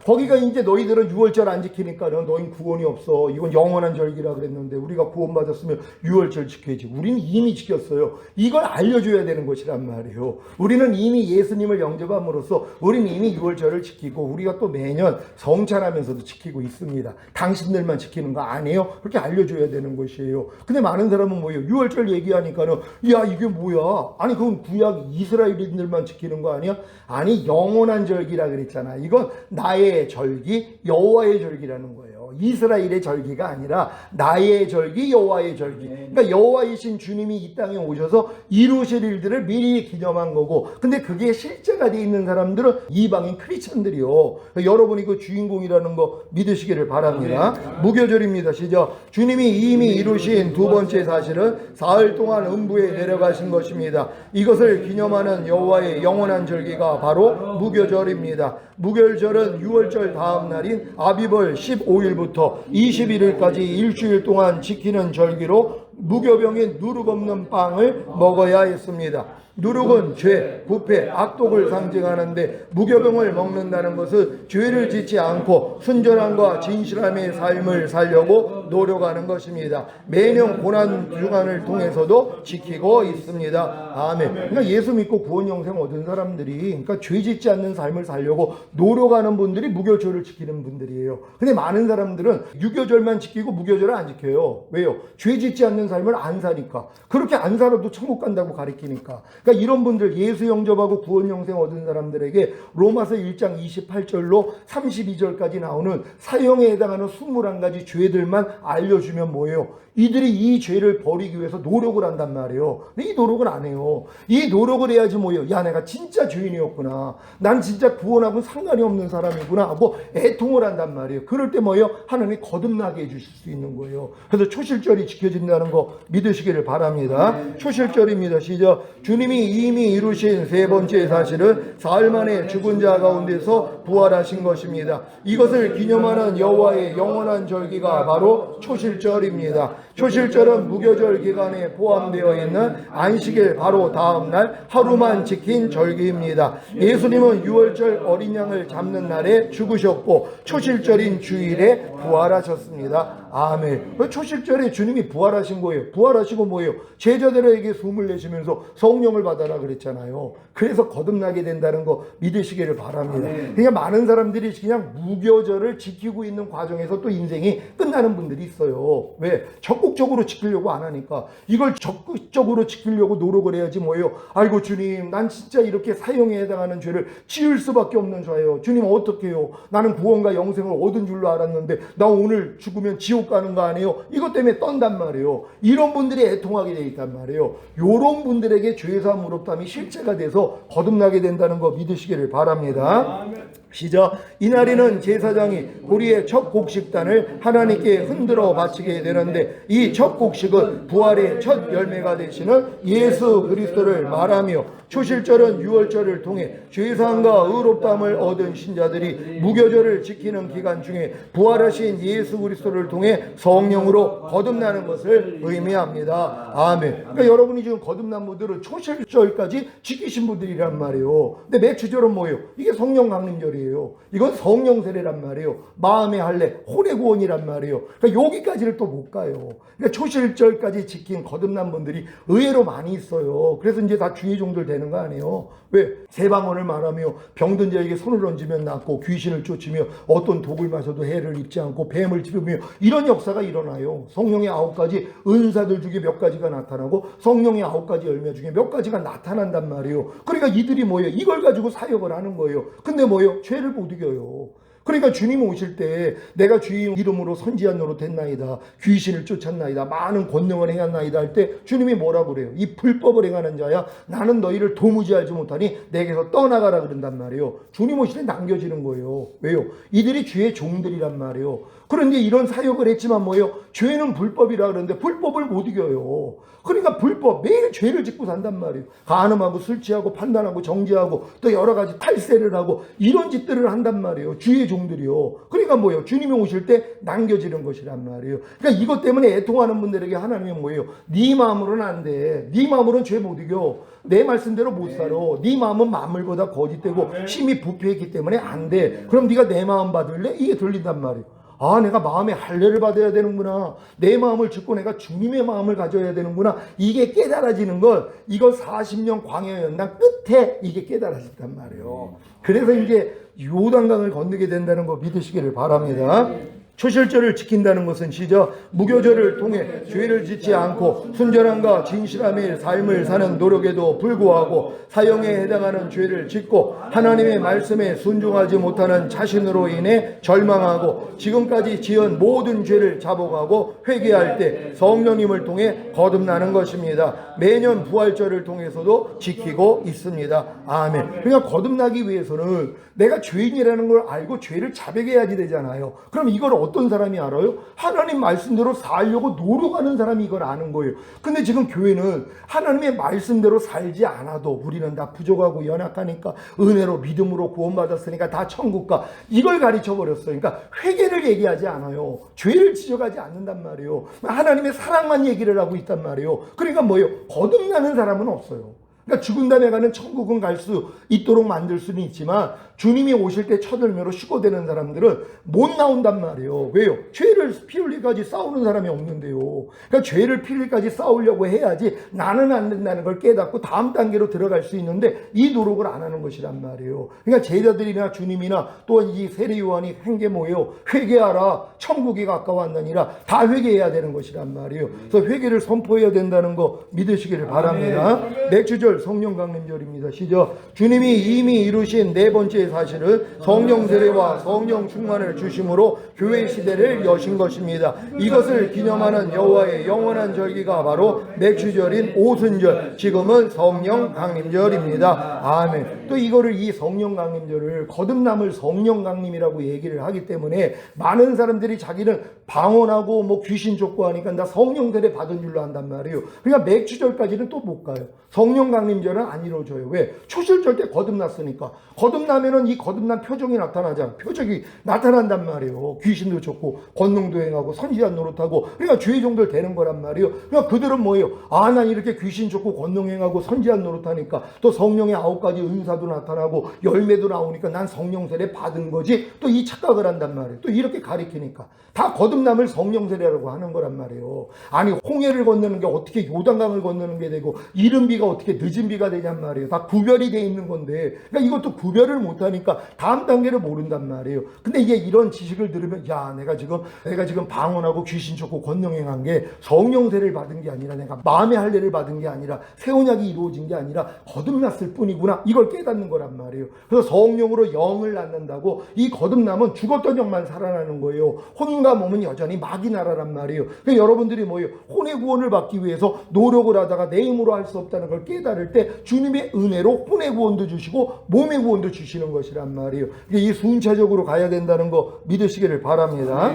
S1: 거기가 이제 너희들은 6월절 안 지키니까는 너희는 구원이 없어. 이건 영원한 절기라 그랬는데 우리가 구원받았으면 6월절 지켜야지. 우리는 이미 지켰어요. 이걸 알려줘야 되는 것이란 말이에요. 우리는 이미 예수님을 영접함으로써 우리는 이미 6월절을 지키고 우리가 또 매년 성찬하면서도 지키고 있습니다. 당신들만 지키는 거 아니에요? 그렇게 알려줘야 되는 것이에요. 근데 많은 사람은 뭐예요? 6월절 얘기하니까는 야 이게 뭐야? 아니 그건 구약 이스라엘인들만 지키는 거 아니야? 아니 영원한 절기라 그랬잖아. 이건 나의 절기, 여호와의 절기라는 거예요. 말이에요. 이스라엘의 절기가 아니라 나의 절기, 여호와의 절기. 그러니까 여호와이신 주님이 이 땅에 오셔서 이루실 일들을 미리 기념한 거고, 근데 그게 실제가 돼 있는 사람들은 이방인 크리스천들이요. 여러분이 그 주인공이라는 거 믿으시기를 바랍니다. 무교절입니다. 시작. 주님이 이미 이루신 두 번째 사실은 사흘 동안 음부에 내려가신 것입니다. 이것을 기념하는 여호와의 영원한 절기가 바로 무교절입니다. 무교절은 6월절 다음 날인 아비벌 15일부터 21일까지 일주일 동안 지키는 절기로 무교병인 누룩 없는 빵을 먹어야 했습니다. 누룩은 죄, 부패, 악독을 상징하는데 무교병을 먹는다는 것은 죄를 짓지 않고 순전함과 진실함의 삶을 살려고 노력하는 것입니다. 매년 고난 주간을 통해서도 지키고 있습니다. 아멘. 그러니까 예수 믿고 구원 영생 얻은 사람들이, 그러니까 죄 짓지 않는 삶을 살려고 노력하는 분들이 무교절을 지키는 분들이에요. 근데 많은 사람들은 유교절만 지키고 무교절을 안 지켜요. 왜요? 죄 짓지 않는 삶을 안 사니까. 그렇게 안 살아도 천국 간다고 가르치니까. 그러니까 이런 분들, 예수 영접하고 구원 영생 얻은 사람들에게 로마서 1장 28절로 32절까지 나오는 사형에 해당하는 21가지 죄들만 알려주면 뭐예요? 이들이 이 죄를 버리기 위해서 노력을 한단 말이에요. 근데 이 노력을 안 해요. 이 노력을 해야지 뭐예요? 야, 내가 진짜 죄인이었구나. 난 진짜 구원하고는 상관이 없는 사람이구나 하고 애통을 한단 말이에요. 그럴 때 뭐예요? 하나님이 거듭나게 해주실 수 있는 거예요. 그래서 초실절이 지켜진다는 거 믿으시기를 바랍니다. 초실절입니다. 시작. 주님이 이미 이루신 세 번째 사실은 사흘 만에 죽은 자 가운데서 부활하신 것입니다. 이것을 기념하는 여호와의 영원한 절기가 바로 초실절입니다. 초실절은 무교절 기간에 포함되어 있는 안식일 바로 다음 날 하루만 지킨 절기입니다. 예수님은 6월절 어린 양을 잡는 날에 죽으셨고 초실절인 주일에 부활하셨습니다. 아멘. 초실절에 주님이 부활하신 거예요. 부활하시고 뭐예요? 제자들에게 숨을 내쉬면서 성령을 받아라 그랬잖아요. 그래서 거듭나게 된다는 거 믿으시기를 바랍니다. 그러니까 많은 사람들이 그냥 무교절을 지키고 있는 과정에서 또 인생이 끝나는 분들이 있어요. 왜? 적극적으로 지키려고 안 하니까. 이걸 적극적으로 지키려고 노력을 해야지 뭐예요? 아이고 주님, 난 진짜 이렇게 사형에 해당하는 죄를 지을 수밖에 없는 자예요. 주님 어떻게 해요? 나는 구원과 영생을 얻은 줄로 알았는데 나 오늘 죽으면 지옥 가는 거 아니에요? 이것 때문에 떤단 말이에요. 이런 분들이 애통하게 돼 있단 말이에요. 이런 분들에게 죄사함 무릎담이 실제가 돼서 거듭나게 된다는 거 믿으시기를 바랍니다. 시작. 이날에는 제사장이 우리의 첫 곡식단을 하나님께 흔들어 바치게 되는데 이 첫 곡식은 부활의 첫 열매가 되시는 예수 그리스도를 말하며 초실절은 6월절을 통해 죄사함과 의롭다함을 얻은 신자들이 무교절을 지키는 기간 중에 부활하신 예수 그리스도를 통해 성령으로 거듭나는 것을 의미합니다. 아멘. 그러니까 여러분이 지금 거듭난 분들은 초실절까지 지키신 분들이란 말이에요. 근데 매추절은 뭐예요? 이게 성령 강림절이에요. 이건 성령 세례란 말이에요. 마음의 할례, 혼의 구원이란 말이에요. 그러니까 여기까지를 또 못 가요. 그러니까 초실절까지 지킨 거듭난 분들이 의외로 많이 있어요. 그래서 이제 다 주의 종들 되는 거 아니에요. 왜? 세방언을 말하며 병든 자에게 손을 얹으면 낫고 귀신을 쫓으며 어떤 독을 마셔도 해를 입지 않고 뱀을 찌르며 이런 역사가 일어나요. 성령의 9가지 은사들 중에 몇 가지가 나타나고 성령의 9가지 열매 중에 몇 가지가 나타난단 말이에요. 그러니까 이들이 뭐예요? 이걸 가지고 사역을 하는 거예요. 근데 뭐예요? 죄를 못 이겨요. 그러니까 주님 오실 때 내가 주의 이름으로 선지한 노릇 했나이다, 귀신을 쫓았나이다, 많은 권능을 행했나이다 할 때 주님이 뭐라고 그래요? 이 불법을 행하는 자야, 나는 너희를 도무지 알지 못하니 내게서 떠나가라 그런단 말이에요. 주님 오실 때 남겨지는 거예요. 왜요? 이들이 주의 종들이란 말이에요. 그런데 이런 사역을 했지만 뭐예요? 죄는 불법이라 그러는데 불법을 못 이겨요. 그러니까 불법, 매일 죄를 짓고 산단 말이에요. 간음하고 술 취하고 판단하고 정죄하고 또 여러 가지 탈세를 하고 이런 짓들을 한단 말이에요. 주의 종들이요. 그러니까 뭐예요? 주님이 오실 때 남겨지는 것이란 말이에요. 그러니까 이것 때문에 애통하는 분들에게 하나님은 뭐예요? 네 마음으로는 안 돼. 네 마음으로는 죄 못 이겨. 내 말씀대로 못 살아. 네 마음은 만물보다 거짓되고 심히 부패했기 때문에 안 돼. 그럼 네가 내 마음 받을래? 이게 들린단 말이에요. 아, 내가 마음의 할례를 받아야 되는구나. 내 마음을 죽고 내가 주님의 마음을 가져야 되는구나. 이게 깨달아지는 건 이거 40년 광야 연단 끝에 이게 깨달아졌단 말이에요. 그래서 이제 요단강을 건너게 된다는 거 믿으시기를 바랍니다. 초실절을 지킨다는 것은 시작 무교절을 통해 죄를 짓지 않고 순전함과 진실함의 삶을 사는 노력에도 불구하고 사형에 해당하는 죄를 짓고 하나님의 말씀에 순종하지 못하는 자신으로 인해 절망하고 지금까지 지은 모든 죄를 자복하고 회개할 때 성령님을 통해 거듭나는 것입니다. 매년 부활절을 통해서도 지키고 있습니다. 아멘. 그러니까 거듭나기 위해서는 내가 죄인이라는 걸 알고 죄를 자백해야지 되잖아요. 그럼 이걸 어떤 사람이 알아요? 하나님 말씀대로 살려고 노력하는 사람이 이걸 아는 거예요. 근데 지금 교회는 하나님의 말씀대로 살지 않아도 우리는 다 부족하고 연약하니까 은혜로 믿음으로 구원받았으니까 다 천국 가 이걸 가르쳐 버렸어요. 그러니까 회개를 얘기하지 않아요. 죄를 지적하지 않는단 말이에요. 하나님의 사랑만 얘기를 하고 있단 말이에요. 그러니까 뭐예요? 거듭나는 사람은 없어요. 그러니까 죽은 다음에 가는 천국은 갈 수 있도록 만들 수는 있지만 주님이 오실 때 첫 열매로 휴거되는 사람들은 못 나온단 말이에요. 왜요? 죄를 피 흘리까지 싸우는 사람이 없는데요. 그러니까 죄를 피 흘리까지 싸우려고 해야지 나는 안 된다는 걸 깨닫고 다음 단계로 들어갈 수 있는데 이 노력을 안 하는 것이란 말이에요. 그러니까 제자들이나 주님이나 또한 이 세례 요한이 행게 뭐예요? 회개하라 천국이 가까웠느니라 다 회개해야 되는 것이란 말이에요. 그래서 회개를 선포해야 된다는 거 믿으시기를 바랍니다. 맥주절 성령 강림절입니다. 시작. 주님이 이미 이루신 네 번째 사실은 성령 세례와 성령 충만을 주심으로 교회 시대를 여신 것입니다. 이것을 기념하는 여호와의 영원한 절기가 바로 맥주절인 오순절, 지금은 성령 강림절입니다. 아멘. 또 이거를 이 성령 강림절을 거듭남을 성령 강림이라고 얘기를 하기 때문에 많은 사람들이 자기는 방언하고 뭐 귀신 쫓고 하니까 나 성령 세례 받은 줄로 한단 말이에요. 그러니까 맥주절까지는 또 못 가요. 성령 강림절은 안 이루어져요. 왜? 초실절 때 거듭났으니까. 거듭나면은 이 거듭난 표정이 나타나잖아. 표정이 나타난단 말이에요. 귀신도 쫓고 권능도 행하고 선지자 노릇하고 그러니까 주의 종들 되는 거란 말이에요. 그러니까 그들은 뭐예요? 아, 난 이렇게 귀신 쫓고 권능 행하고 선지자 노릇하니까 또 성령의 9가지 은사도 나타나고 열매도 나오니까 난 성령 세례 받은 거지. 또 이 착각을 한단 말이에요. 또 이렇게 가리키니까 다 거듭남을 성령 세례라고 하는 거란 말이에요. 아니 홍해를 건너는 게 어떻게 요단강을 건너는 게 되고 이른 비가 어떻게 늦은 비가 되냔 말이에요. 다 구별이 돼 있는 건데 그러니까 이것도 구별을 못하니까 다음 단계를 모른단 말이에요. 근데 이게 이런 지식을 들으면 야 내가 지금 방언하고 귀신 쫓고 권능행한 게 성령 세례를 받은 게 아니라 내가 마음의 할례를 받은 게 아니라 새 언약이 이루어진 게 아니라 거듭났을 뿐이구나 이걸 깨닫는 거란 말이에요. 그래서 성령으로 영을 낳는다고 이 거듭남은 죽었던 영만 살아나는 거예요. 혼과 몸은 여전히 마귀 나라란 말이에요. 그러니까 여러분들이 뭐예요? 혼의 구원을 받기 위해서 노력을 하다가 내 힘으로 할 수 없다는 걸 깨달을 때 주님의 은혜로 혼의 구원도 주시고 몸의 구원도 주시는 것이란 말이에요. 이 순차적으로 가야 된다는 거 믿으시기를 바랍니다.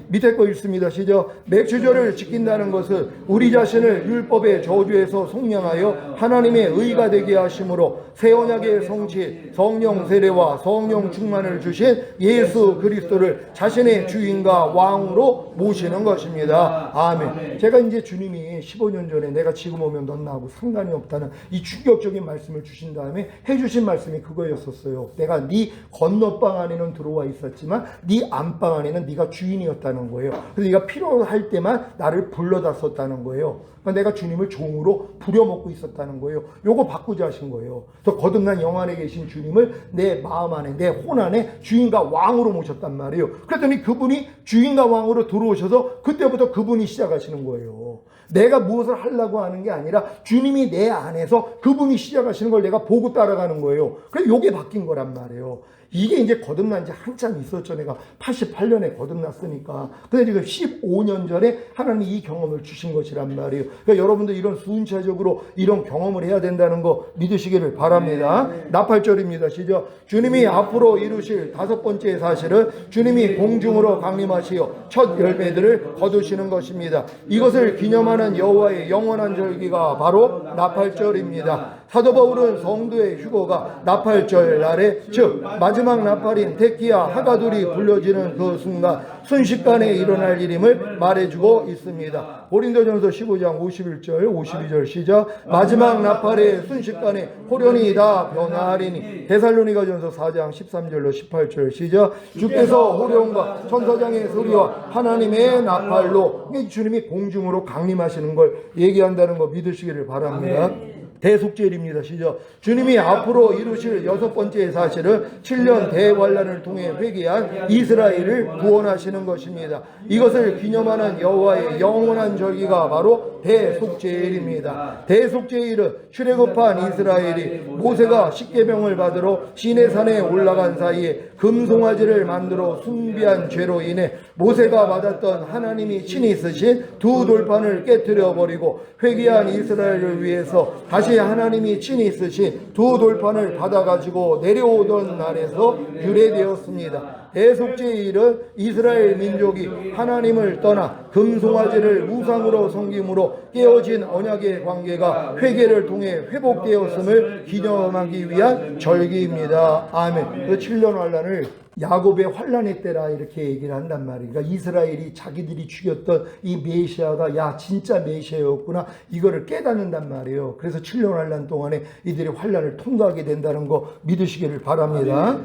S1: 밑에 거 읽습니다. 시작. 맥주절을 지킨다는 것은 우리 자신을 율법의 저주에서 속량하여 하나님의 의가 되게 하심으로 새 언약의 성취 성령 세례와 성령 충만을 주신 예수 그리스도를 자신의 주인과 왕으로 모시는 것입니다. 아멘. 제가 이제 주님이 15년 전에 내가 지금 오면 넌 나하고 상관이 없다는 이 충격적인 말씀을 주신 다음에 해주신 말씀이 그거였었어요. 내가 네 건너방 안에는 들어와 있었지만 네 안방 안에는 네가 주인이었다는 거예요. 그래서 네가 필요할 때만 나를 불러다 썼다는 거예요. 그러니까 내가 주님을 종으로 부려먹고 있었다는 거예요. 요거 바꾸자 하신 거예요. 그래서 거듭난 영 안에 계신 주님을 내 마음 안에 내 혼 안에 주인과 왕으로 모셨단 말이에요. 그랬더니 그분이 주인과 왕으로 들어오셔서 그때부터 그분이 시작하시는 거예요. 내가 무엇을 하려고 하는 게 아니라 주님이 내 안에서 그분이 시작하시는 걸 내가 보고 따라가는 거예요. 그래서 요게 바뀐 거란 말이에요. 이게 이제 거듭난 지 한참 있었죠. 내가 88년에 거듭났으니까. 근데 지금 15년 전에 하나님이 이 경험을 주신 것이란 말이에요. 그러니까 여러분들 이런 순차적으로 이런 경험을 해야 된다는 거 믿으시기를 바랍니다. 나팔절입니다. 시작. 주님이 앞으로 이루실 5번째 사실은 주님이 공중으로 강림하시어 첫 열매들을 거두시는 것입니다. 이것을 기념하는 여호와의 영원한 절기가 바로 나팔절입니다. 사도 바울은 성도의 휴거가 나팔절 날에 즉 마지막 나팔인 테키야 하가둘이 불려지는 그 순간 순식간에 일어날 일임을 말해주고 있습니다. 고린도전서 15장 51절 52절 시작. 마지막 나팔의 순식간에 호련이 다 변화하리니. 데살로니가전서 4장 13절로 18절 시작. 주께서 호련과 천사장의 소리와 하나님의 나팔로 주님이 공중으로 강림하시는 걸 얘기한다는 거 믿으시기를 바랍니다. 대속죄일입니다. 시작. 주님이 앞으로 이루실 여섯 번째 사실은 7년 대환란을 통해 회개한 이스라엘을 구원하시는 것입니다. 이것을 기념하는 여호와의 영원한 절기가 바로 대속죄일입니다. 대속죄일은 출애굽한 이스라엘이 모세가 십계명을 받으러 시내산에 올라간 사이에 금송아지를 만들어 숭배한 죄로 인해 모세가 받았던 하나님이 친히 쓰신 두 돌판을 깨뜨려 버리고 회개한 이스라엘을 위해서 다시 하나님이 친히 쓰신 두 돌판을 받아가지고 내려오던 날에서 유래되었습니다. 대속죄일은 이스라엘 민족이 하나님을 떠나 금송아지를 우상으로 섬김으로 깨어진 언약의 관계가 회개를 통해 회복되었음을 기념하기 위한 절기입니다. 아멘. 그 7년 환란을 야곱의 환란의 때라 이렇게 얘기를 한단 말이에요. 그러니까 이스라엘이 자기들이 죽였던 이 메시아가 야 진짜 메시아였구나 이거를 깨닫는단 말이에요. 그래서 7년 환란 동안에 이들이 환란을 통과하게 된다는 거 믿으시기를 바랍니다.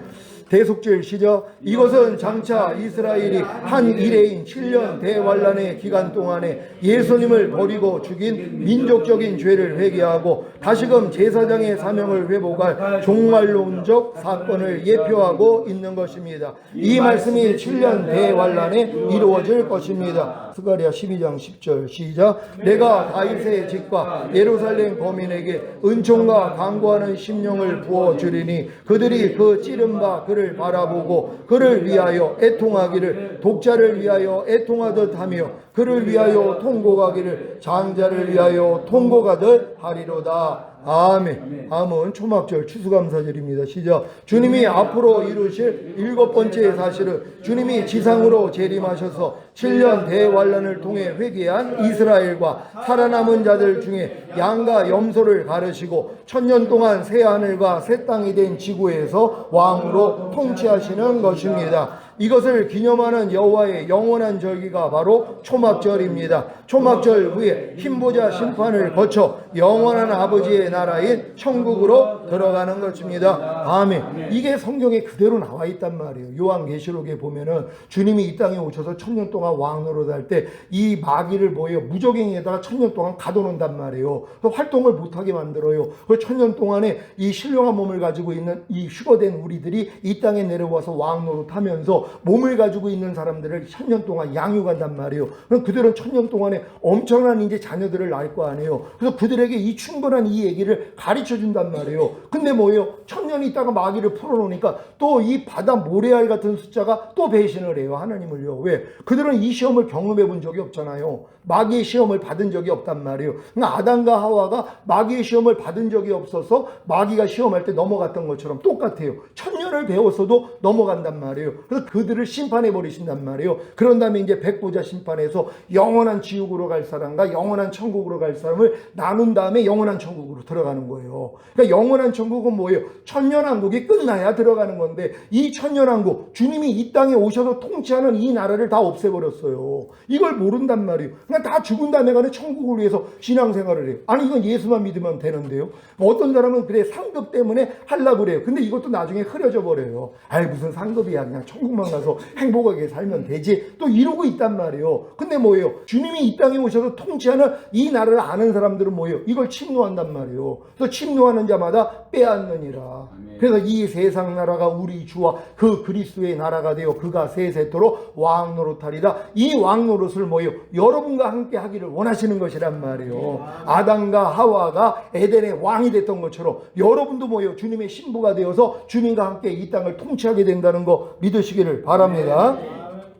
S1: 대속죄일 시작. 이것은 장차 이스라엘이 한 이래인 7년 대환란의 기간 동안에 예수님을 버리고 죽인 민족적인 죄를 회개하고 다시금 제사장의 사명을 회복할 종말론적 사건을 예표하고 있는 것입니다. 이 말씀이 7년 대환란에 이루어질 것입니다. 스가랴 12장 10절 시작. 내가 다윗의 집과 예루살렘 거민에게 은총과 강구하는 심령을 부어주리니 그들이 그 찌른 바 그를 바라보고 그를 위하여 애통하기를 독자를 위하여 애통하듯 하며 그를 위하여 통곡하기를 장자를 위하여 통곡하듯 하리로다. 아멘. 아멘. 초막절 추수감사절입니다. 시작. 주님이 앞으로 이루실 일곱 번째 사실은 주님이 지상으로 재림하셔서 7년 대환란을 통해 회개한 이스라엘과 살아남은 자들 중에 양과 염소를 가르시고 1000년 동안 새 하늘과 새 땅이 된 지구에서 왕으로 통치하시는 것입니다. 이것을 기념하는 여호와의 영원한 절기가 바로 초막절입니다. 초막절 후에 흰보자 심판을 거쳐 영원한 아버지의 나라인 천국으로 들어가는 것입니다. 아멘. 이게 성경에 그대로 나와 있단 말이에요. 요한계시록에 보면은 주님이 이 땅에 오셔서 1000년 동안 왕으로 살 때 이 마귀를 뭐예요? 무적행에다가 1000년 동안 가둬놓는단 말이에요. 활동을 못하게 만들어요. 그 1000년 동안에 이 신령한 몸을 가지고 있는 이 휴거된 우리들이 이 땅에 내려와서 왕 노릇하면서 몸을 가지고 있는 사람들을 1000년 동안 양육한단 말이에요. 그럼 그들은 1000년 동안에 엄청난 이제 자녀들을 낳을 거 아니에요. 그래서 그들에게 이 충분한 이 얘기를 가르쳐 준단 말이에요. 근데 뭐예요? 1000년 있다가 마귀를 풀어놓으니까 또 이 바다 모래알 같은 숫자가 또 배신을 해요. 하나님을요. 왜? 그들은 이 시험을 경험해 본 적이 없잖아요. 마귀의 시험을 받은 적이 없단 말이에요. 그러니까 아담과 하와가 마귀의 시험을 받은 적이 없어서 마귀가 시험할 때 넘어갔던 것처럼 똑같아요. 1000년을 배웠어도 넘어간단 말이에요. 그래서 그들을 심판해 버리신단 말이에요. 그런 다음에 이제 백보자 심판에서 영원한 지옥으로 갈 사람과 영원한 천국으로 갈 사람을 나눈 다음에 영원한 천국으로 들어가는 거예요. 그러니까 영원한 천국은 뭐예요? 천년왕국이 끝나야 들어가는 건데 이 천년왕국 주님이 이 땅에 오셔서 통치하는 이 나라를 다 없애버렸어요. 이걸 모른단 말이에요. 그냥 다 죽은 다음에 가는 천국을 위해서 신앙생활을 해요. 아니 이건 예수만 믿으면 되는데요. 어떤 사람은 그래 상급 때문에 하려고 그래요. 근데 이것도 나중에 흐려져 버려요. 아이 무슨 상급이야. 그냥 천국만 가서 행복하게 살면 되지. 또 이러고 있단 말이에요. 근데 뭐예요? 주님이 이 땅에 오셔서 통치하는 이 나라를 아는 사람들은 뭐예요? 이걸 침노한단 말이에요. 그래서 침노하는 자마다 빼앗느니라. 그래서 이 세상 나라가 우리 주와 그 그리스도의 나라가 되어 그가 세세토록 왕 노릇하리라. 이 왕 노릇을 뭐예요? 여러분과 함께 하기를 원하시는 것이란 말이에요. 아담과 하와가 에덴의 왕이 됐던 것처럼 여러분도 뭐예요? 주님의 신부가 되어서 주님과 함께 이 땅을 통치하게 된다는 거 믿으시기를 바랍니다.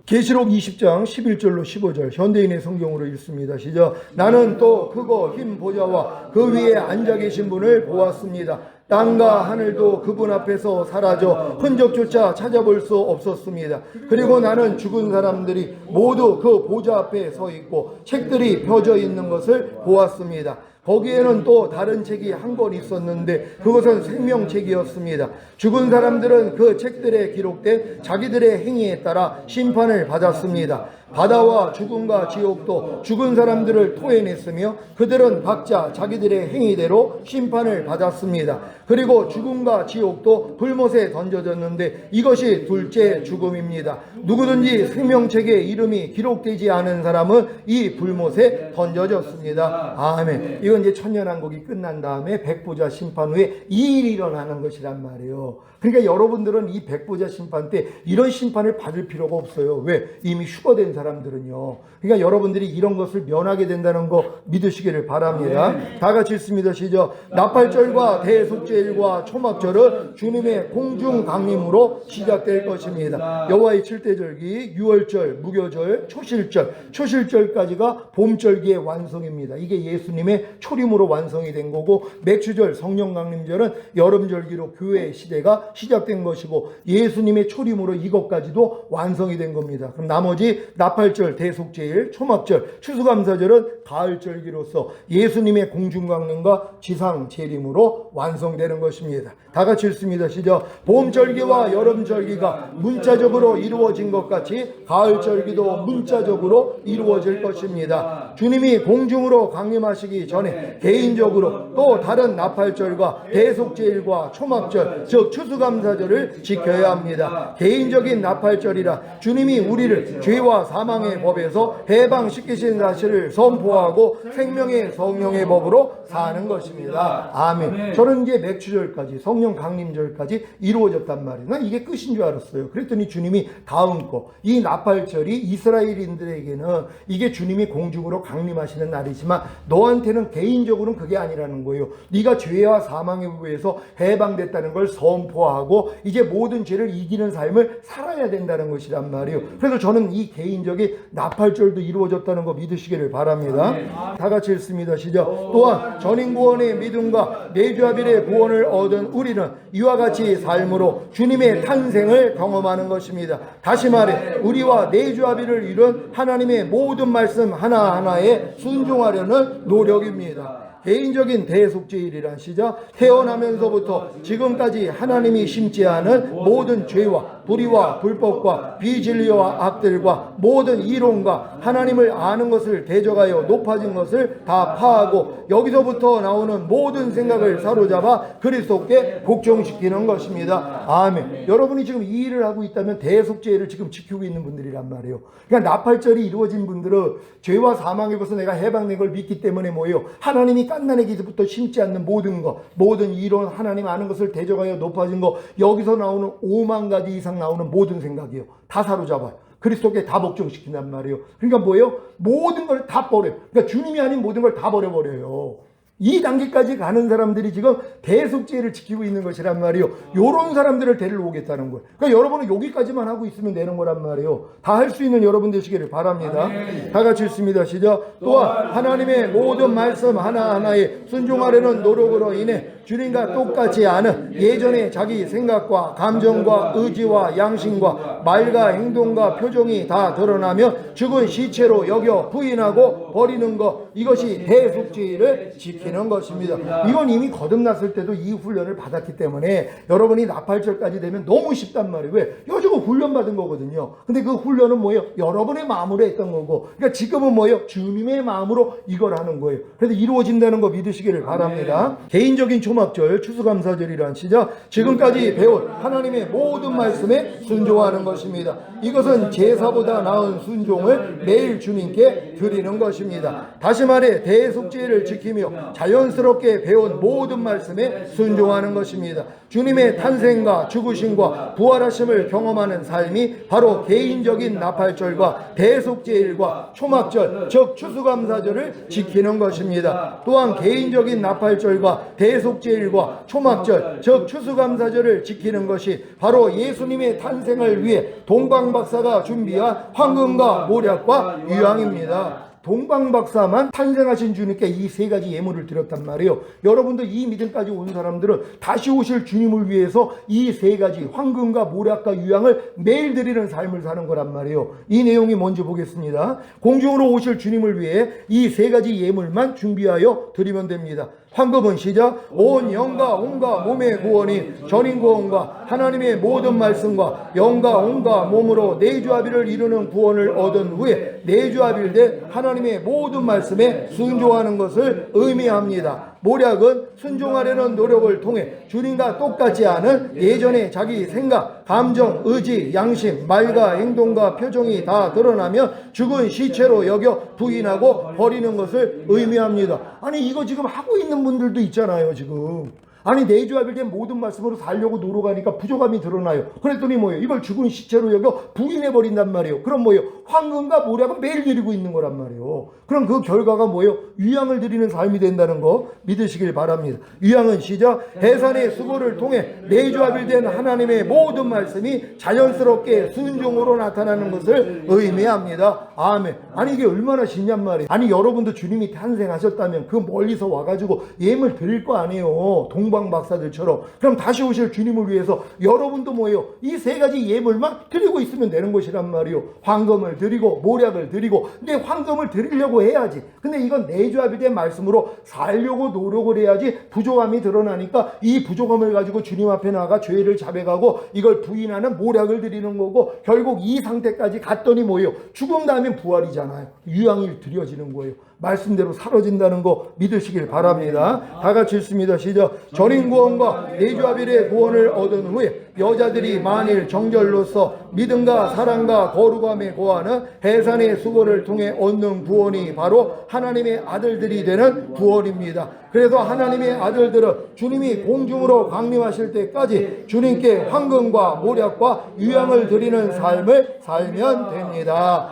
S1: 계시록 20장 11절로 15절 현대인의 성경으로 읽습니다. 시작. 나는 또 크고 흰 보좌와 그 위에 앉아 계신 분을 보았습니다. 땅과 하늘도 그분 앞에서 사라져 흔적조차 찾아볼 수 없었습니다. 그리고 나는 죽은 사람들이 모두 그 보좌 앞에 서 있고 책들이 펴져 있는 것을 보았습니다. 거기에는 또 다른 책이 한 권 있었는데 그것은 생명책이었습니다. 죽은 사람들은 그 책들에 기록된 자기들의 행위에 따라 심판을 받았습니다. 바다와 죽음과 지옥도 죽은 사람들을 토해냈으며 그들은 각자 자기들의 행위대로 심판을 받았습니다. 그리고 죽음과 지옥도 불못에 던져졌는데 이것이 둘째 죽음입니다. 누구든지 생명책에 이름이 기록되지 않은 사람은 이 불못에 던져졌습니다. 아멘. 이건 이제 천년왕국이 끝난 다음에 백보자 심판 후에 이 일이 일어나는 것이란 말이에요. 그러니까 여러분들은 이 백보자 심판 때 이런 심판을 받을 필요가 없어요. 왜? 이미 휴거된 사람들은요. 그러니까 여러분들이 이런 것을 면하게 된다는 거 믿으시기를 바랍니다. 다 같이 읽습니다. 시작. 나팔절과 대속죄일과 초막절은 주님의 공중 강림으로 시작될 것입니다. 여호와의 칠대절기, 유월절, 무교절, 초실절, 초실절까지가 봄절기의 완성입니다. 이게 예수님의 초림으로 완성이 된 거고, 맥주절, 성령강림절은 여름절기로 교회의 시대가 시작된 것이고, 예수님의 초림으로 이것까지도 완성이 된 겁니다. 그럼 나머지 나팔절, 대속죄일, 초막절, 추수감사절은 가을절기로서 예수님의 공중강림과 지상재림으로 완성되는 것입니다. 다 같이 읽습니다. 시작. 봄절기와 여름절기가 문자적으로 이루어진 것 같이 가을절기도 문자적으로 이루어질 것입니다. 주님이 공중으로 강림하시기 전에 개인적으로 또 다른 나팔절과 대속죄일과 초막절, 즉 추수감사절을 지켜야 합니다. 개인적인 나팔절이라 주님이 우리를 죄와 사망의 법에서 해방시키신 사실을 선포하고 생명의 성령의 법으로 사는 것입니다. 아멘. 저는 이제 맥주절까지 성령 강림절까지 이루어졌단 말이에요. 난 이게 끝인 줄 알았어요. 그랬더니 주님이 다음 거, 이 나팔절이 이스라엘인들에게는 이게 주님이 공중으로 강림하시는 날이지만 너한테는 개인적으로는 그게 아니라는 거예요. 네가 죄와 사망의 법에서 해방됐다는 걸 선포하고 이제 모든 죄를 이기는 삶을 살아야 된다는 것이란 말이에요. 그래서 저는 이 개인적인 나팔절도 이루어졌다는 거 믿으시기를 바랍니다. 다 같이 읽습니다. 시작. 또한 전인구원의 믿음과 내주아빌의 구원을 얻은 우리는 이와 같이 삶으로 주님의 탄생을 경험하는 것입니다. 다시 말해 우리와 내주아빌을 이룬 하나님의 모든 말씀 하나하나에 순종하려는 노력입니다. 개인적인 대속죄일이란 시작. 태어나면서부터 지금까지 하나님이 심지 않은 모든 죄와 불의와 불법과 비진리와 악들과 모든 이론과 하나님을 아는 것을 대적하여 높아진 것을 다 파하고 여기서부터 나오는 모든 생각을 사로잡아 그리스도께 복종시키는 것입니다. 아멘. 여러분이 지금 이 일을 하고 있다면 대속죄를 지금 지키고 있는 분들이란 말이에요. 그러니까 나팔절이 이루어진 분들은 죄와 사망에 벌써 내가 해방된 걸 믿기 때문에 뭐예요? 하나님이 깐난에게부터 심지 않는 모든 것, 모든 이론, 하나님 아는 것을 대적하여 높아진 것, 여기서 나오는 5만 가지 이상 나오는 모든 생각이요. 다 사로잡아요. 그리스도께 다 복종시킨단 말이에요. 그러니까 뭐예요? 모든 걸 다 버려요. 그러니까 주님이 아닌 모든 걸 다 버려버려요. 이 단계까지 가는 사람들이 지금 대속죄를 지키고 있는 것이란 말이에요. 요런 사람들을 데리러 오겠다는 거예요. 그러니까 여러분은 여기까지만 하고 있으면 되는 거란 말이에요. 다 할 수 있는 여러분 되시기를 바랍니다. 다 같이 읽습니다. 시작. 또한 하나님의 모든 말씀 하나하나에 순종하려는 노력으로 인해 주님과 똑같지 않은 예전의 자기 생각과 감정과 의지와 양심과 말과 행동과 표정이 다 드러나며 죽은 시체로 여겨 부인하고 버리는 것, 이것이 대속죄를 지키는 것입니다. 이건 이미 거듭났을 때도 이 훈련을 받았기 때문에 여러분이 나팔절까지 되면 너무 쉽단 말이에요. 왜? 이거 저거 훈련받은 거거든요. 근데 그 훈련은 뭐예요? 여러분의 마음으로 했던 거고, 그러니까 지금은 뭐예요? 주님의 마음으로 이걸 하는 거예요. 그래서 이루어진다는 거 믿으시기를 바랍니다. 개인적인 초막절, 추수감사절이란 시작. 지금까지 배운 하나님의 모든 말씀에 순종하는 것입니다. 이것은 제사보다 나은 순종을 매일 주님께 드리는 것입니다. 다시 말해 대속죄를 지키며 자연스럽게 배운 모든 말씀에 순종하는 것입니다. 주님의 탄생과 죽으심과 부활하심을 경험하는 삶이 바로 개인적인 나팔절과 대속죄일과 초막절, 즉 추수감사절을 지키는 것입니다. 또한 개인적인 나팔절과 대속죄일과 초막절, 즉 추수감사절을 지키는 것이 바로 예수님의 탄생을 위해 동방박사가 준비한 황금과 모략과 유향입니다. 동방박사만 탄생하신 주님께 이 세 가지 예물을 드렸단 말이에요. 여러분도 이 믿음까지 온 사람들은 다시 오실 주님을 위해서 이 세 가지 황금과 모략과 유향을 매일 드리는 삶을 사는 거란 말이에요. 이 내용이 뭔지 보겠습니다. 공중으로 오실 주님을 위해 이 세 가지 예물만 준비하여 드리면 됩니다. 황금은 시작. 온 영과 온과 몸의 구원인 전인구원과 하나님의 모든 말씀과 영과 온과 몸으로 내주합의를 이루는 구원을 얻은 후에 내주합의될 하나님의 모든 말씀에 순종하는 것을 의미합니다. 모략은 순종하려는 노력을 통해 주님과 똑같지 않은 예전의 자기 생각, 감정, 의지, 양심, 말과 행동과 표정이 다 드러나면 죽은 시체로 여겨 부인하고 버리는 것을 의미합니다. 아니 이거 지금 하고 있는 분들도 있잖아요 지금. 아니 내주합의된 모든 말씀으로 살려고 노력하니까 부족함이 드러나요. 그랬더니 뭐예요? 이걸 죽은 시체로 여겨 부인해버린단 말이에요. 그럼 뭐예요? 황금과 모략은 매일 드리고 있는 거란 말이에요. 그럼 그 결과가 뭐예요? 유향을 드리는 삶이 된다는 거 믿으시길 바랍니다. 유향은 시작. 해산의 수고를 통해 내주합의된 하나님의 모든 말씀이 자연스럽게 순종으로 나타나는 것을 의미합니다. 아멘. 아니 이게 얼마나 신기한 말이에요. 아니 여러분도 주님이 탄생하셨다면 그 멀리서 와가지고 예물 드릴 거 아니에요. 동방 박사들처럼. 그럼 다시 오실 주님을 위해서 여러분도 뭐예요? 이 세 가지 예물만 드리고 있으면 되는 것이란 말이에요. 황금을 드리고 모략을 드리고. 근데 황금을 드리려고 해야지. 근데 이건 내주합의된 말씀으로 살려고 노력을 해야지 부족함이 드러나니까 이 부족함을 가지고 주님 앞에 나가 죄를 자백하고 이걸 부인하는 모략을 드리는 거고 결국 이 상태까지 갔더니 뭐예요? 죽음 다음엔 부활이잖아요. 유향이 드려지는 거예요. 말씀대로 사라진다는 거 믿으시길 바랍니다. 다 같이 읽습니다. 시작. 전인구원과 내주합의의 구원을 얻은 후에 여자들이 만일 정절로서 믿음과 사랑과 거룩함에 거하는 해산의 수고를 통해 얻는 구원이 바로 하나님의 아들들이 되는 구원입니다. 그래서 하나님의 아들들은 주님이 공중으로 강림하실 때까지 주님께 황금과 모략과 유향을 드리는 삶을 살면 됩니다.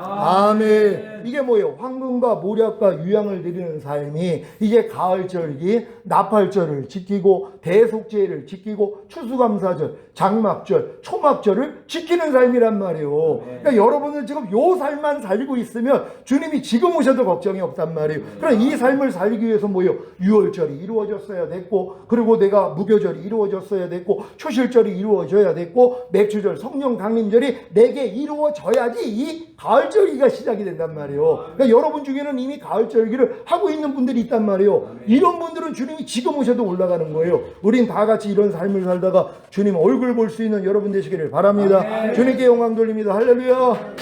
S1: 아멘. 이게 뭐예요? 황금과 모략과 유향을 드리는 삶이 이제 가을절기 나팔절을 지키고 대속제를 지키고 추수감사절, 장막절, 초막절을 지키는 삶이란 말이에요. 그러니까 여러분은 지금 요 삶만 살고 있으면 주님이 지금 오셔도 걱정이 없단 말이에요. 그럼 이 삶을 살기 위해서 뭐예요? 유월절이 이루어졌어야 됐고, 그리고 내가 무교절이 이루어졌어야 됐고, 초실절이 이루어져야 됐고, 맥주절, 성령 강림절이 내게 이루어져야지 이 가을절기가 시작이 된단 말이에요. 그러니까 여러분 중에는 이미 가을절기를 하고 있는 분들이 있단 말이에요. 이런 분들은 주님이 지금 오셔도 올라가는 거예요. 우린 다 같이 이런 삶을 살다가 주님 얼굴 볼 수 있는 여러분 되시기를 바랍니다. 주님께 영광 돌립니다. 할렐루야.